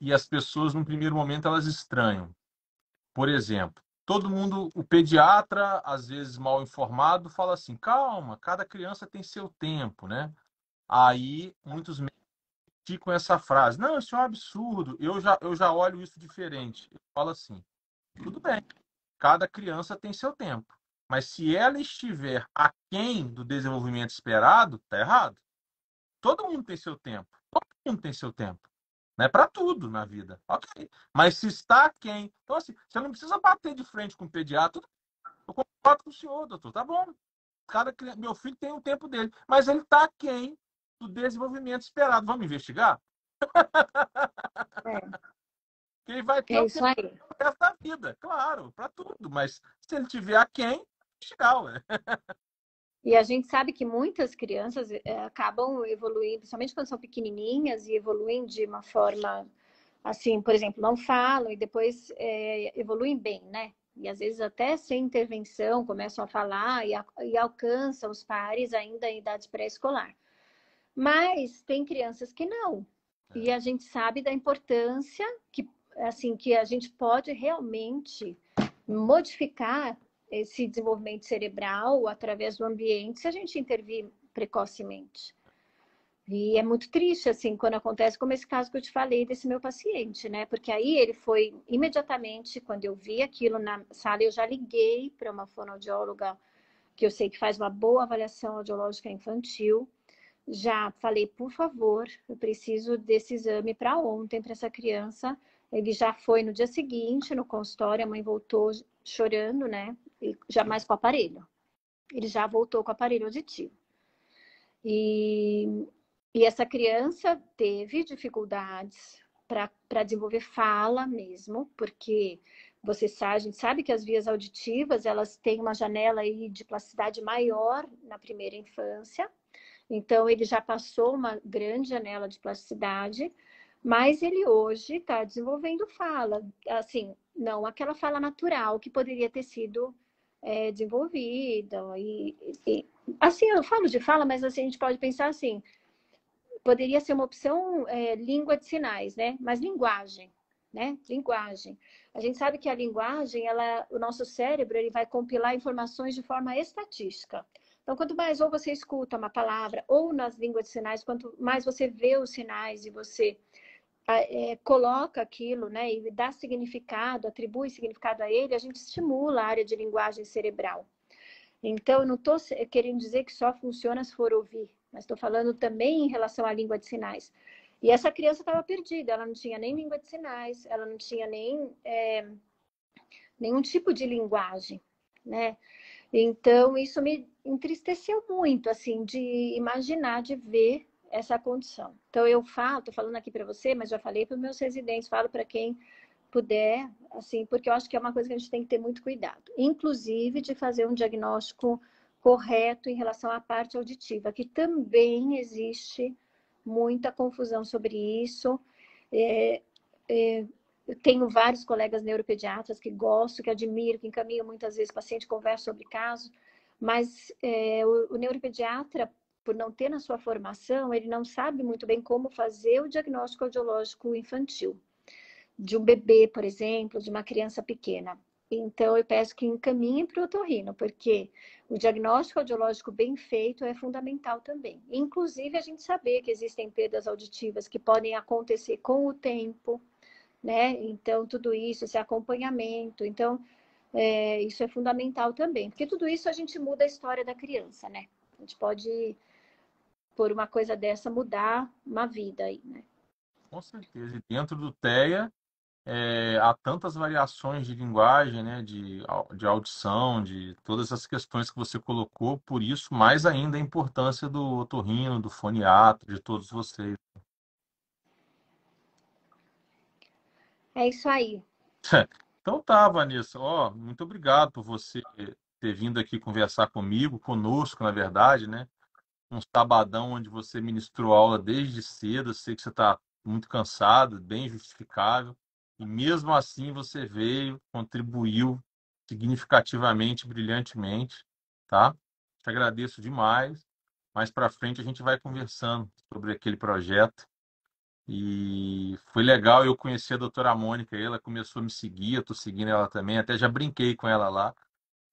e as pessoas, no primeiro momento, elas estranham. Por exemplo, todo mundo, o pediatra, às vezes mal informado, fala assim: calma, cada criança tem seu tempo, né? Aí muitos médicos ficam essa frase: não, isso é um absurdo, eu já olho isso diferente. Eu falo assim: tudo bem, cada criança tem seu tempo, mas se ela estiver aquém do desenvolvimento esperado, tá errado. Todo mundo tem seu tempo, todo mundo tem seu tempo. Né, para tudo na vida. Ok. Mas se está quem. Então, assim, você não precisa bater de frente com o pediatra. Eu concordo com o senhor, doutor. Tá bom. Meu filho tem o tempo dele. Mas ele está quem do desenvolvimento esperado. Vamos investigar? É, Que ele vai ter é o isso tempo aí. do resto da vida. Claro, para tudo. Mas se ele tiver a quem, investigar, ué. E a gente sabe que muitas crianças acabam evoluindo, principalmente quando são pequenininhas, e evoluem de uma forma assim, por exemplo, não falam e depois evoluem bem, né? E às vezes até sem intervenção começam a falar e alcançam os pares ainda em idade pré-escolar. Mas tem crianças que não. E a gente sabe da importância que, assim, que a gente pode realmente modificar esse desenvolvimento cerebral através do ambiente se a gente intervir precocemente. E é muito triste, assim, quando acontece como esse caso que eu te falei desse meu paciente, né? Porque aí ele foi imediatamente, quando eu vi aquilo na sala, eu já liguei para uma fonoaudióloga que eu sei que faz uma boa avaliação audiológica infantil. Já falei, por favor, eu preciso desse exame para ontem, para essa criança. Ele já foi no dia seguinte no consultório, a mãe voltou chorando, né? E já mais com o aparelho. Ele já voltou com o aparelho auditivo. E, e essa criança teve dificuldades para desenvolver fala mesmo, porque a gente sabe que as vias auditivas elas têm uma janela aí de plasticidade maior na primeira infância. Então, ele já passou uma grande janela de plasticidade, mas ele hoje está desenvolvendo fala, assim, não aquela fala natural que poderia ter sido desenvolvida. Assim, eu falo de fala, mas assim, a gente pode pensar assim, poderia ser uma opção língua de sinais, né? Mas linguagem, né? Linguagem. A gente sabe que a linguagem, o nosso cérebro, ele vai compilar informações de forma estatística. Então, quanto mais ou você escuta uma palavra, ou nas línguas de sinais, quanto mais você vê os sinais e você coloca aquilo, né, e dá significado, atribui significado a ele, a gente estimula a área de linguagem cerebral. Então, eu não estou querendo dizer que só funciona se for ouvir, mas estou falando também em relação à língua de sinais. E essa criança estava perdida, ela não tinha nem língua de sinais, ela não tinha nenhum tipo de linguagem, né? Então, isso me entristeceu muito, assim, de imaginar, de ver essa condição. Então, eu falo, estou falando aqui para você, mas já falei para os meus residentes, falo para quem puder, assim, porque eu acho que é uma coisa que a gente tem que ter muito cuidado. Inclusive de fazer um diagnóstico correto em relação à parte auditiva, que também existe muita confusão sobre isso. Eu tenho vários colegas neuropediatras que gosto, que admiro, que encaminham muitas vezes o paciente, conversa sobre caso, mas o neuropediatra, por não ter na sua formação, ele não sabe muito bem como fazer o diagnóstico audiológico infantil de um bebê, por exemplo, de uma criança pequena. Então, eu peço que encaminhem para o otorrino, porque o diagnóstico audiológico bem feito é fundamental também. Inclusive, a gente saber que existem perdas auditivas que podem acontecer com o tempo, né? Então, tudo isso, esse acompanhamento. Então, isso é fundamental também, porque tudo isso a gente muda a história da criança, né? A gente pode, por uma coisa dessa, mudar uma vida aí, né? Com certeza. E dentro do TEA, há tantas variações de linguagem, né, de audição, de todas as questões que você colocou, por isso, mais ainda a importância do otorrino, do foniatra, de todos vocês. É isso aí. Então tá, Vanessa, ó, muito obrigado por você ter vindo aqui conversar comigo, conosco, na verdade, né? Um sabadão onde você ministrou aula desde cedo, eu sei que você está muito cansado, bem justificável, e mesmo assim você veio, contribuiu significativamente, brilhantemente, tá? Te agradeço demais. Mais para frente a gente vai conversando sobre aquele projeto. E foi legal eu conhecer a doutora Mônica, ela começou a me seguir, eu estou seguindo ela também, até já brinquei com ela lá.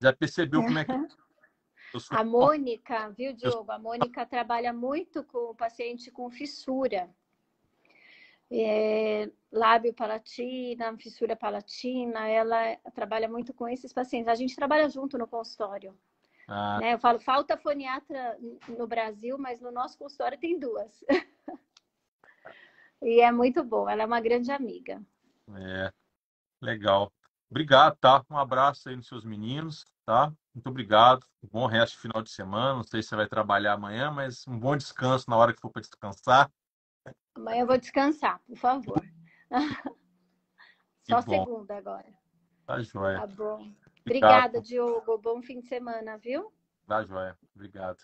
Já percebeu como é que eu sou? A Mônica, viu, Diogo? A Mônica trabalha muito com o paciente com fissura. Lábio palatina, fissura palatina, ela trabalha muito com esses pacientes. A gente trabalha junto no consultório. Ah, Né? Eu falo, falta foniatra no Brasil, mas no nosso consultório tem duas. E é muito bom, ela é uma grande amiga. é. Legal. Obrigado, tá? Um abraço aí nos seus meninos, tá? Muito obrigado. Um bom resto de final de semana. Não sei se você vai trabalhar amanhã, mas um bom descanso na hora que for para descansar. Amanhã eu vou descansar, por favor. Que Só bom. segunda agora. Tá joia. Tá bom. Obrigada, Obrigado. Diogo. Bom fim de semana, viu? Tá joia. Obrigado.